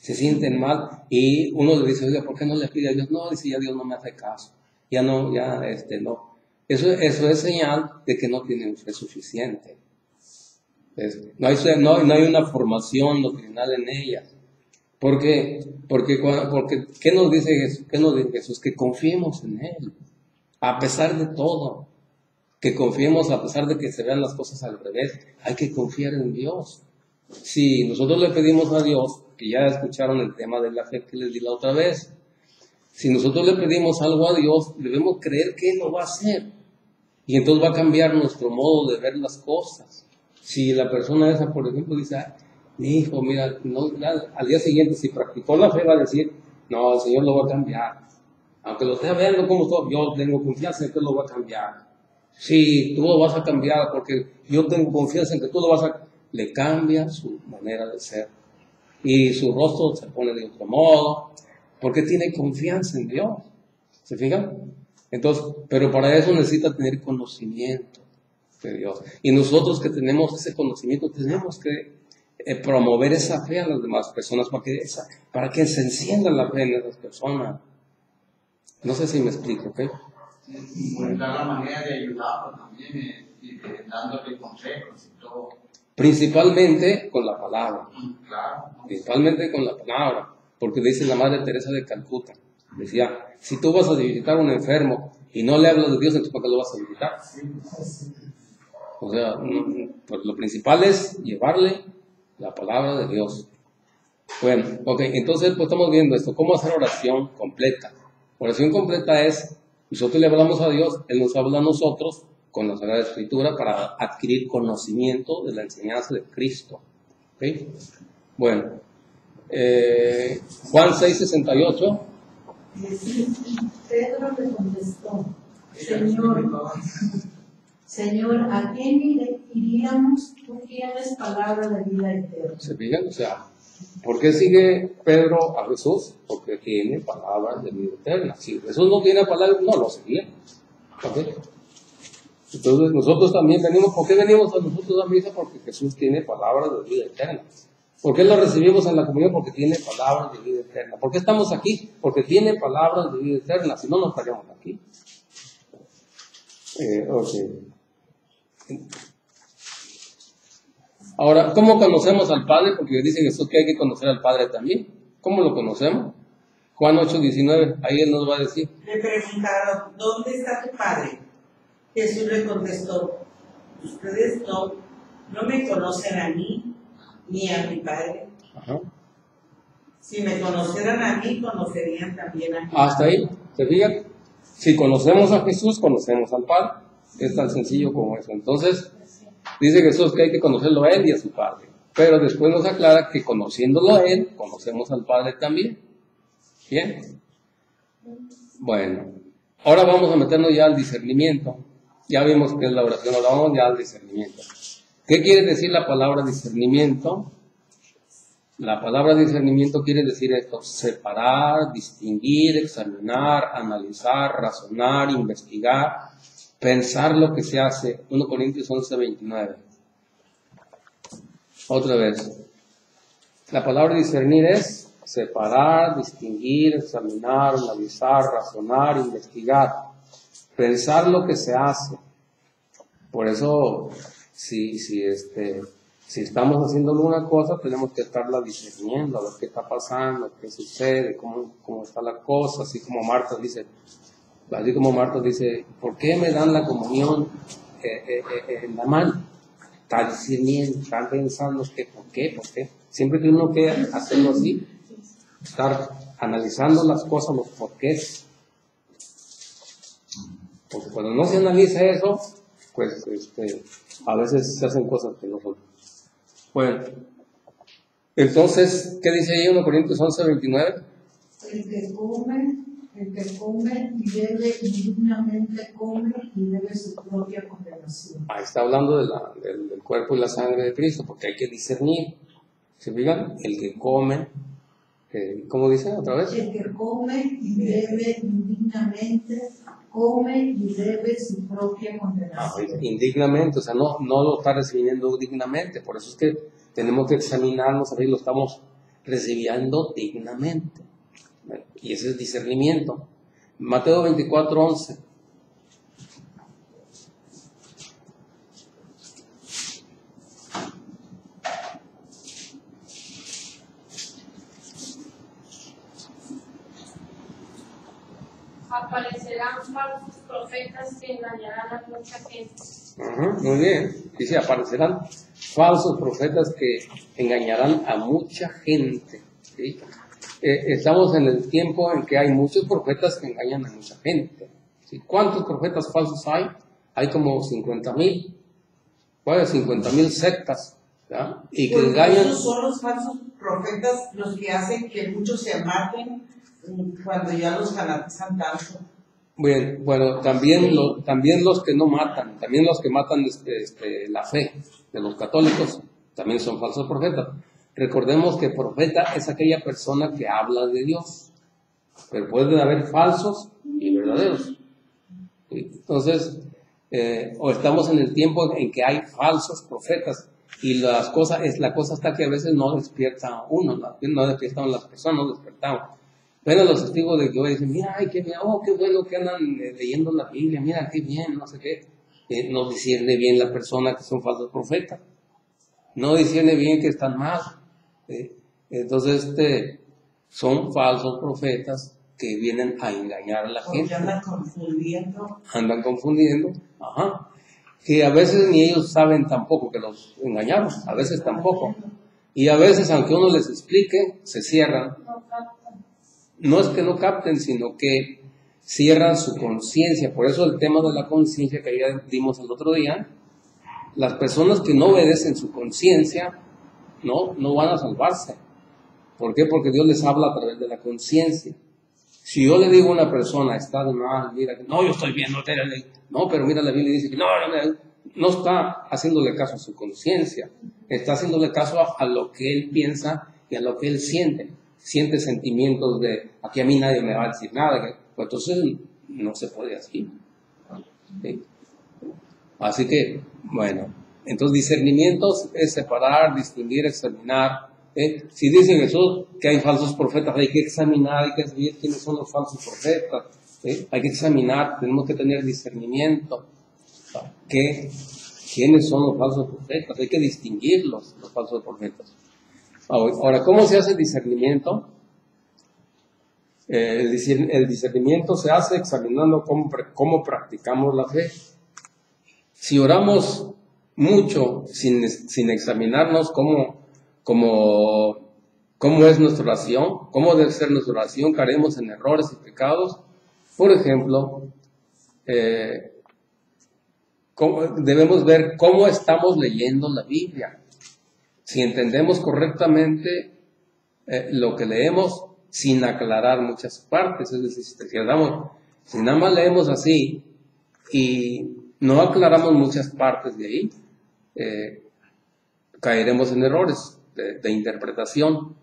Se sienten mal y uno le dice, oiga, ¿por qué no le pide a Dios? No, dice, ya Dios no me hace caso, no. Eso es señal de que no tienen fe suficiente. No hay una formación doctrinal en ellas. Porque ¿qué nos dice Jesús? Que confiemos en Él, a pesar de todo. Que confiemos a pesar de que se vean las cosas al revés. Hay que confiar en Dios. Si nosotros le pedimos a Dios, que ya escucharon el tema de la fe que les di la otra vez, si nosotros le pedimos algo a Dios, debemos creer que Él lo va a hacer. Y entonces va a cambiar nuestro modo de ver las cosas. Si la persona esa, por ejemplo, dice, mi hijo, mira, al día siguiente, si practicó la fe, va a decir, no, el Señor lo va a cambiar. Aunque lo esté viendo como todo, yo tengo confianza en que lo va a cambiar. Sí, tú lo vas a cambiar porque yo tengo confianza en que tú lo vas a... Le cambia su manera de ser. Y su rostro se pone de otro modo, porque tiene confianza en Dios. ¿Se fijan? Entonces, pero para eso necesita tener conocimiento de Dios. Y nosotros que tenemos ese conocimiento, tenemos que promover esa fe a las demás personas para que se encienda la fe en esas personas. No sé si me explico, ¿ok? Y buscar la manera de ayudarlo también, dándole consejos y todo. Principalmente con la palabra. Claro. Principalmente con la palabra. Porque dice la Madre Teresa de Calcuta. Decía, si tú vas a visitar a un enfermo y no le hablas de Dios, entonces ¿para qué lo vas a visitar? O sea, pues lo principal es llevarle la palabra de Dios. Bueno, ok, entonces pues estamos viendo esto. ¿Cómo hacer oración completa? Oración completa es, nosotros le hablamos a Dios, Él nos habla a nosotros con la Sagrada Escritura para adquirir conocimiento de la enseñanza de Cristo. ¿Okay? Bueno, Juan 6:68. Pedro le contestó, Señor, ¿a quién iríamos? Tú tienes palabra de vida eterna. ¿Se fijan? O sea, ¿por qué sigue Pedro a Jesús? Porque tiene palabras de vida eterna. Si Jesús no tiene palabras, no lo seguía. ¿Okay? Entonces nosotros también venimos. ¿Por qué venimos a nosotros a misa? Porque Jesús tiene palabras de vida eterna. ¿Por qué lo recibimos en la comunión? Porque tiene palabras de vida eterna. ¿Por qué estamos aquí? Porque tiene palabras de vida eterna. Si no, no estaríamos aquí. Ahora, ¿cómo conocemos al Padre? Porque dice Jesús que hay que conocer al Padre también. ¿Cómo lo conocemos? Juan 8:19, ahí Él nos va a decir. Le preguntaron, ¿dónde está tu Padre? Jesús le contestó, ustedes no me conocen a mí ni a mi Padre. Ajá. Si me conocieran a mí, conocerían también a mí. Hasta ahí, ¿se fijan? Si conocemos a Jesús, conocemos al Padre. Es tan sencillo como eso. Entonces, dice Jesús que hay que conocerlo a Él y a su Padre. Pero después nos aclara que conociéndolo a Él, conocemos al Padre también. ¿Bien? Bueno, ahora vamos a meternos ya al discernimiento. Ya vimos que es la oración, ahora vamos ya al discernimiento. ¿Qué quiere decir la palabra discernimiento? La palabra discernimiento quiere decir esto: separar, distinguir, examinar, analizar, razonar, investigar, pensar lo que se hace. 1 Corintios 11:29. Otra vez. La palabra discernir es separar, distinguir, examinar, analizar, razonar, investigar, pensar lo que se hace. Por eso, si estamos haciendo alguna cosa, tenemos que estarla discerniendo, a ver qué está pasando, qué sucede, cómo está la cosa, así como Marta dice, ¿por qué me dan la comunión en la mano? Está discerniendo, está pensando ¿por qué? Siempre tiene uno que hacerlo así, estar analizando las cosas, los porqués. Porque cuando no se analiza eso, pues a veces se hacen cosas que no son. Bueno, Entonces, ¿qué dice ahí 1 Corintios 11:29? El que come y bebe indignamente come y bebe su propia condenación. Ahí está hablando del cuerpo y la sangre de Cristo, porque hay que discernir. ¿Se fijan? El que come, ¿cómo dice otra vez? El que come y bebe indignamente come y bebe su propia condenación. Indignamente, o sea, no lo está recibiendo dignamente. Por eso es que tenemos que examinarnos a ver si lo estamos recibiendo dignamente. Y ese es discernimiento. Mateo 24:11. Aparecerán falsos profetas que engañarán a mucha gente. Muy bien. Dice, aparecerán falsos profetas que engañarán a mucha gente. ¿Sí? Estamos en el tiempo en que hay muchos profetas que engañan a mucha gente. ¿Sí? ¿Cuántos profetas falsos hay? Hay como 50,000. ¿Cuál es? 50,000 sectas. ¿Ya? Y que engañan. Esos son los falsos profetas los que hacen que muchos se maten cuando ya los fanatizan tanto. Bien, bueno, también los que no matan, también los que matan la fe de los católicos, también son falsos profetas. Recordemos que profeta es aquella persona que habla de Dios, pero pueden haber falsos y verdaderos. Entonces, o estamos en el tiempo en que hay falsos profetas y la cosa está que a veces no despierta uno, no despiertan las personas, no despertamos. Pero los testigos de Jehová dicen, mira, ay, qué bueno que andan leyendo la Biblia, mira, qué bien, no sé qué. No discierne bien la persona que son falsos profetas. No discierne bien que están mal. Entonces, son falsos profetas que vienen a engañar a la gente. Andan confundiendo. Ajá. Que a veces ni ellos saben tampoco que los engañaron, a veces tampoco. Y a veces, aunque uno les explique, se cierran. No es que no capten, sino que cierran su conciencia. Por eso el tema de la conciencia que ya dimos el otro día, las personas que no obedecen su conciencia, no van a salvarse. ¿Por qué? Porque Dios les habla a través de la conciencia. Si yo le digo a una persona, está de mal, mira, no, yo estoy bien, no te la ley. No, pero mira, la Biblia dice que no está haciéndole caso a su conciencia. Está haciéndole caso a lo que él piensa y a lo que él siente. Siente sentimientos de, aquí a mí nadie me va a decir nada, pues entonces no se puede así. ¿Sí? Así que, bueno, entonces discernimiento es separar, distinguir, examinar. Si dice Jesús que hay falsos profetas, hay que examinar, hay que saber quiénes son los falsos profetas. Hay que examinar, tenemos que tener discernimiento. ¿Quiénes son los falsos profetas? Hay que distinguirlos, los falsos profetas. Ahora, ¿cómo se hace el discernimiento? El discernimiento se hace examinando cómo practicamos la fe. Si oramos mucho sin examinarnos cómo es nuestra oración, cómo debe ser nuestra oración, caeremos en errores y pecados. Por ejemplo, debemos ver cómo estamos leyendo la Biblia. Si entendemos correctamente lo que leemos sin aclarar muchas partes, es decir, si nada más leemos así y no aclaramos muchas partes de ahí, caeremos en errores de interpretación,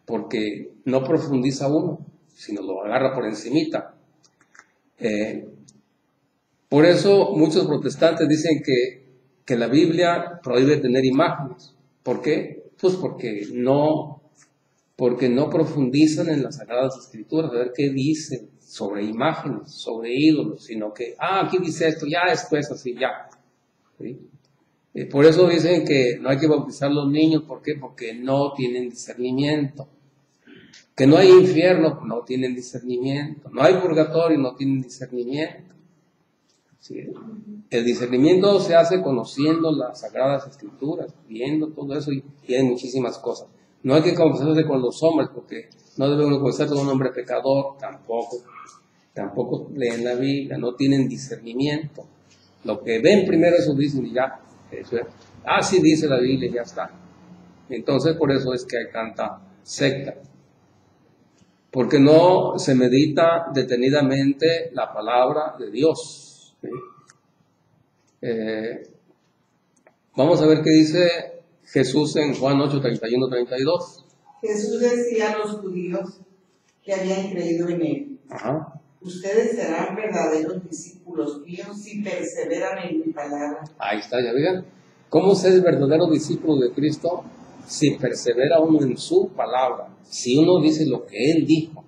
porque no profundiza uno, sino lo agarra por encimita. Por eso muchos protestantes dicen que la Biblia prohíbe tener imágenes. ¿Por qué? Pues porque no profundizan en las Sagradas Escrituras, a ver qué dicen sobre imágenes, sobre ídolos, sino que, aquí dice esto, ya esto es así, ya. ¿Sí? Por eso dicen que no hay que bautizar a los niños, ¿por qué? Porque no tienen discernimiento. Que no hay infierno, no tienen discernimiento. No hay purgatorio, no tienen discernimiento. ¿Sí? El discernimiento se hace conociendo las Sagradas Escrituras, viendo todo eso y hay muchísimas cosas. No hay que confesarse con los hombres, porque no debe uno confesarse con un hombre pecador, tampoco leen la Biblia, no tienen discernimiento. Lo que ven primero eso dicen y ya, eso es. Sí dice la Biblia y ya está. Entonces, por eso es que hay tanta secta. Porque no se medita detenidamente la palabra de Dios. ¿Sí? Vamos a ver qué dice Jesús en Juan 8, 31, 32. Jesús decía a los judíos que habían creído en él: Ajá. ustedes serán verdaderos discípulos míos si perseveran en mi palabra. Ahí está, ya vean. ¿Cómo se es verdadero discípulo de Cristo? Si persevera uno en su palabra. Si uno dice lo que Él dijo,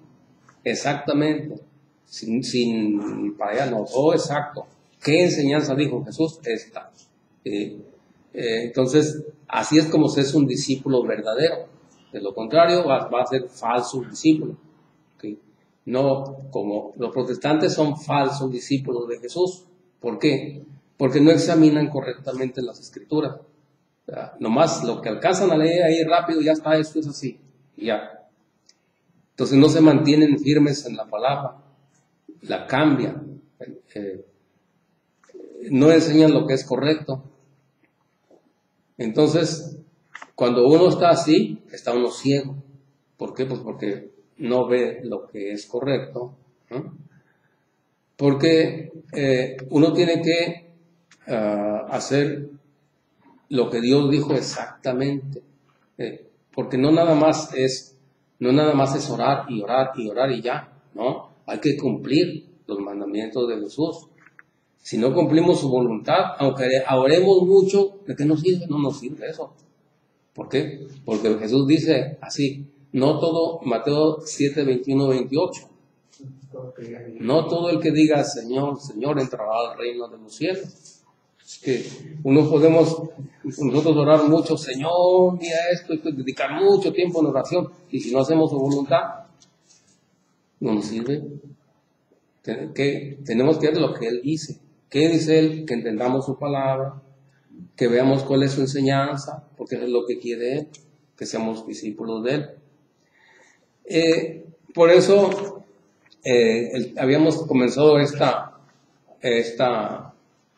exactamente, sin para allá, no, todo exacto. ¿Qué enseñanza dijo Jesús? Esta. Entonces, así es como se es un discípulo verdadero. De lo contrario, va a ser falso discípulo. ¿Okay? No, como los protestantes son falsos discípulos de Jesús. ¿Por qué? Porque no examinan correctamente las escrituras. O sea, nomás lo que alcanzan a leer ahí rápido, ya está, esto es así, y ya. Entonces no se mantienen firmes en la palabra, la cambian, no enseñan lo que es correcto. Entonces, cuando uno está así, está uno ciego. ¿Por qué? Pues porque no ve lo que es correcto, ¿no? Porque uno tiene que hacer lo que Dios dijo exactamente, porque no nada más es orar y orar y orar y ya, ¿no? Hay que cumplir los mandamientos de Jesús. Si no cumplimos su voluntad, aunque oremos mucho, ¿de qué nos sirve? No nos sirve eso. ¿Por qué? Porque Jesús dice así, no todo, Mateo 7, 21, 28, no todo el que diga Señor, Señor entrará al reino de los cielos. Es que nosotros orar mucho, Señor, mira esto, y dedicar mucho tiempo en oración, y si no hacemos su voluntad, no nos sirve. Tenemos que ver lo que Él dice. ¿Qué dice Él? Que entendamos su palabra, que veamos cuál es su enseñanza, porque es lo que quiere Él, que seamos discípulos de Él. Por eso habíamos comenzado esta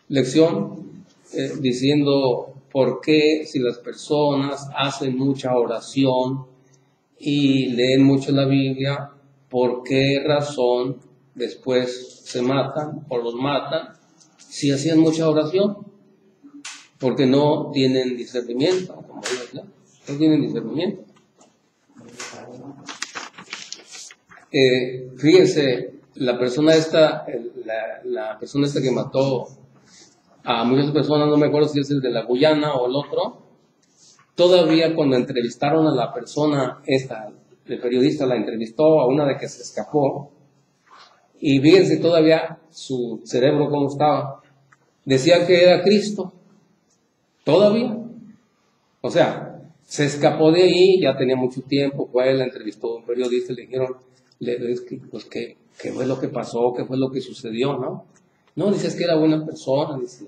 lección diciendo por qué si las personas hacen mucha oración y leen mucho la Biblia, por qué razón después se matan o los matan si hacían mucha oración. Porque no tienen discernimiento, como digo, no tienen discernimiento. Fíjense, la persona esta que mató a muchas personas, no me acuerdo si es el de la Guyana o el otro, todavía cuando entrevistaron a la persona esta, el periodista la entrevistó a una de que se escapó, y fíjense todavía su cerebro cómo estaba, decía que era Cristo, todavía, o sea, se escapó de ahí, ya tenía mucho tiempo, fue, la entrevistó a un periodista y le dijeron, pues, ¿qué fue lo que pasó? ¿Qué fue lo que sucedió? No, dices que era buena persona, dice,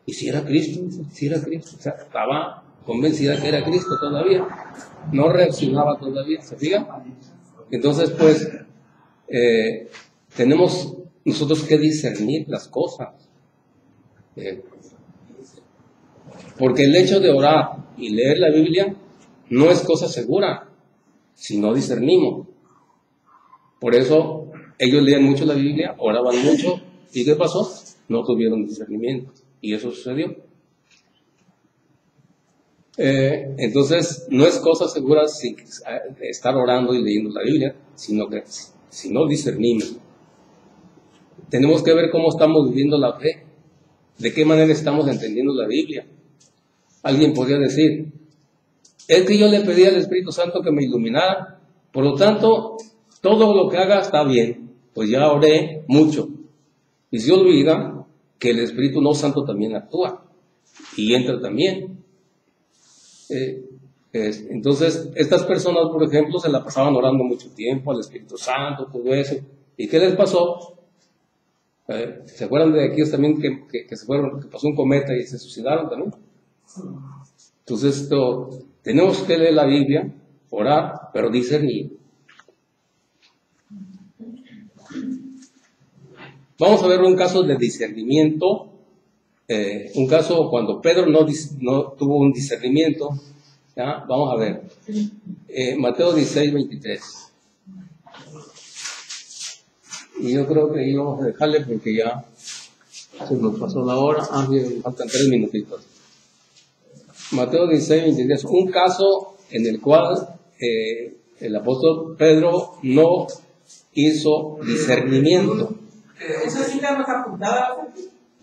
y si era Cristo, dice, si era Cristo, o sea, estaba convencida que era Cristo todavía, no reaccionaba todavía, ¿se fijan? Entonces, pues, tenemos nosotros que discernir las cosas, porque el hecho de orar y leer la Biblia no es cosa segura si no discernimos. Por eso ellos leían mucho la Biblia, oraban mucho, ¿y qué pasó? No tuvieron discernimiento, y eso sucedió. Entonces, no es cosa segura estar orando y leyendo la Biblia, sino que si no discernimos, tenemos que ver cómo estamos viviendo la fe, de qué manera estamos entendiendo la Biblia. Alguien podría decir, es que yo le pedí al Espíritu Santo que me iluminara, por lo tanto, todo lo que haga está bien, pues ya oré mucho. Y se olvida que el Espíritu no Santo también actúa y entra también. Entonces, estas personas, por ejemplo, se la pasaban orando mucho tiempo al Espíritu Santo, todo eso. ¿Y qué les pasó? ¿Se acuerdan de aquellos también que se fueron, que pasó un cometa y se suicidaron también? Entonces, tenemos que leer la Biblia, orar, pero discernir. Vamos a ver un caso de discernimiento, un caso cuando Pedro no tuvo un discernimiento, ¿Ya? Vamos a ver. Mateo 16, 23. Y yo creo que íbamos a dejarle porque ya se nos pasó la hora. Bien, faltan 3 minutitos. Mateo 16, 23. Un caso en el cual el apóstol Pedro no hizo discernimiento. Eso sí la hemos apuntado.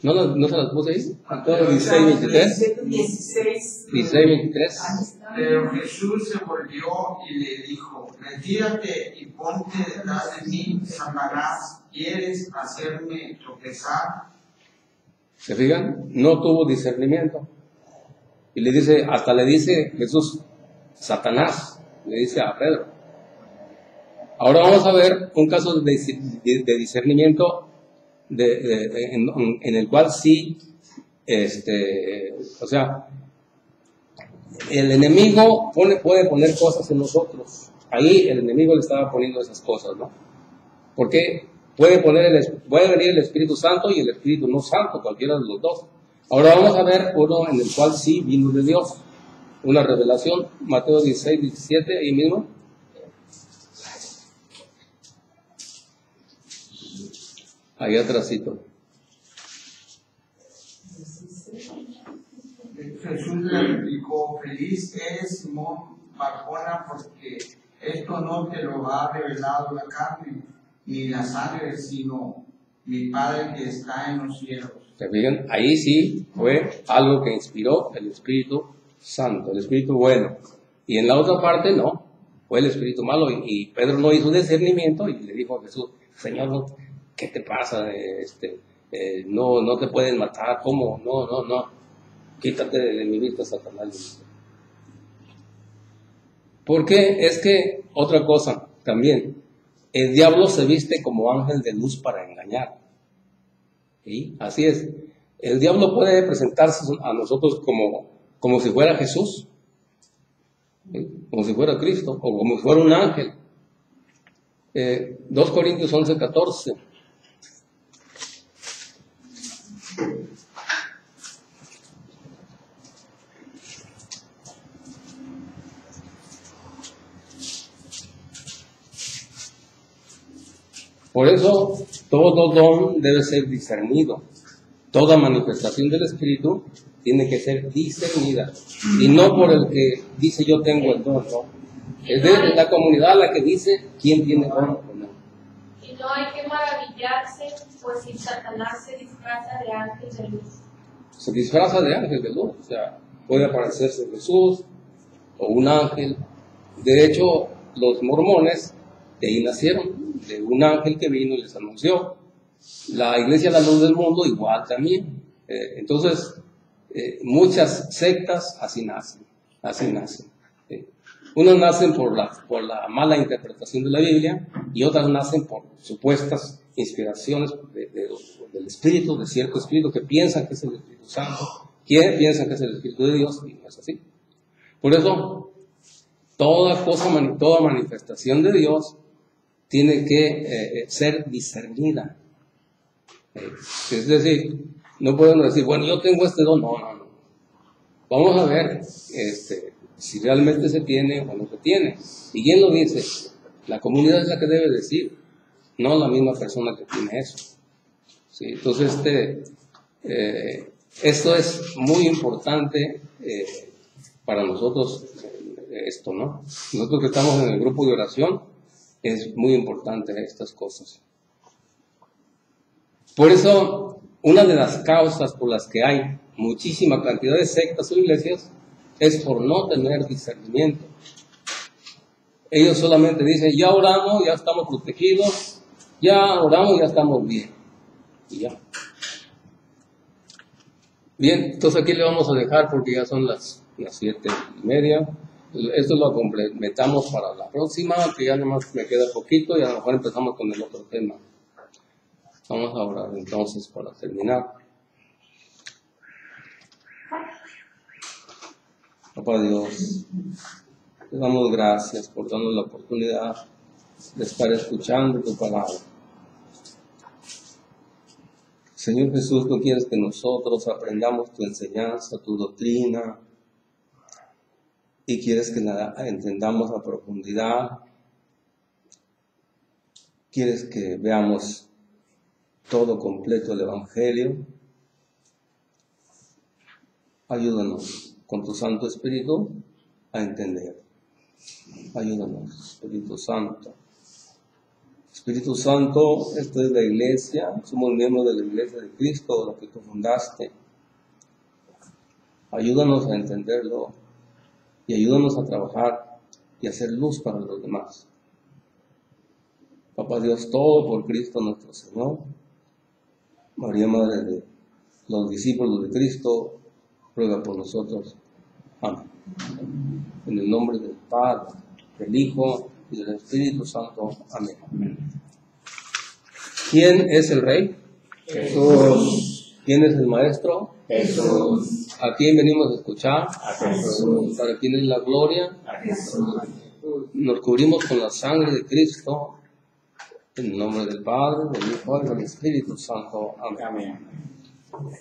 ¿No se las puse ahí? Mateo 16, 23. 16, 23. Pero Jesús se volvió y le dijo: retírate y ponte detrás de mí, Satanás, ¿quieres hacerme tropezar? ¿Se fijan? No tuvo discernimiento. Y le dice Jesús, Satanás, le dice a Pedro. Ahora vamos a ver un caso de discernimiento en el cual sí, o sea, el enemigo puede poner cosas en nosotros. Ahí el enemigo le estaba poniendo esas cosas, ¿no? Porque puede venir el Espíritu Santo y el Espíritu no Santo, cualquiera de los dos. Ahora vamos a ver uno en el cual sí vino de Dios, una revelación, Mateo 16, 17, ahí mismo. Ahí atrásito. Jesús le replicó: feliz eres, Simón Barjona, porque esto no te lo ha revelado la carne ni la sangre, sino mi Padre que está en los cielos. ¿Se fijan? Ahí sí fue algo que inspiró el Espíritu Santo, el Espíritu bueno. Y en la otra parte no, fue el Espíritu malo. Y Pedro no hizo discernimiento y le dijo a Jesús: Señor, ¿qué te pasa? No te pueden matar. ¿Cómo? No. Quítate de mi vista, Satanás. Porque es que, otra cosa también, el diablo se viste como ángel de luz para engañar. ¿Sí? Así es. El diablo puede presentarse a nosotros como si fuera Jesús, ¿sí? Como si fuera Cristo, o como si fuera un ángel. 2 Corintios 11, 14. Por eso, todo don debe ser discernido. Toda manifestación del Espíritu tiene que ser discernida. Y no por el que dice yo tengo el don, ¿no? Es de la comunidad la que dice quién tiene don o no. Y no hay que maravillarse, pues si Satanás se disfraza de ángel de luz. Se disfraza de ángel de luz. O sea, puede aparecerse Jesús o un ángel. De hecho, los mormones de ahí nacieron, de un ángel que vino y les anunció. La Iglesia de la Luz del Mundo igual también. Entonces, muchas sectas así nacen. Unas nacen por la mala interpretación de la Biblia y otras nacen por supuestas inspiraciones del Espíritu, de cierto Espíritu que piensan que es el Espíritu Santo, que piensan que es el Espíritu de Dios, y no es así. Por eso, toda manifestación de Dios tiene que ser discernida. Es decir, no podemos decir, bueno, yo tengo este don. No. Vamos a ver si realmente se tiene o no se tiene. ¿Y quién lo dice? La comunidad es la que debe decir, no la misma persona que tiene eso. ¿Sí? Entonces, esto es muy importante para nosotros, esto, ¿no? Nosotros que estamos en el grupo de oración, es muy importante estas cosas. Por eso, una de las causas por las que hay muchísima cantidad de sectas o iglesias es por no tener discernimiento. Ellos solamente dicen, ya oramos, ya estamos protegidos, ya oramos, ya estamos bien. Y ya. Bien, entonces aquí le vamos a dejar porque ya son las 7:30. Esto lo complementamos para la próxima, que ya nomás me queda poquito y a lo mejor empezamos con el otro tema. Vamos a orar entonces para terminar. Papá Dios, te damos gracias por darnos la oportunidad de estar escuchando tu palabra. Señor Jesús, tú quieres que nosotros aprendamos tu enseñanza, tu doctrina, y quieres que la entendamos a profundidad. Quieres que veamos todo completo el Evangelio. Ayúdanos con tu Santo Espíritu a entender. Ayúdanos, Espíritu Santo. Espíritu Santo, esto es la iglesia, somos miembros de la iglesia de Cristo, la que tú fundaste. Ayúdanos a entenderlo y ayúdanos a trabajar y a hacer luz para los demás. Papá Dios, todo por Cristo nuestro Señor. María, Madre de los discípulos de Cristo, ruega por nosotros. Amén. En el nombre del Padre, del Hijo y del Espíritu Santo. Amén. ¿Quién es el Rey? Jesús. ¿Quién es el Maestro? Jesús. ¿A quién venimos a escuchar? A Jesús. ¿Para quién es la gloria? A Jesús. Nos cubrimos con la sangre de Cristo. En el nombre del Padre, del Hijo y del Espíritu Santo. Amén. Amén.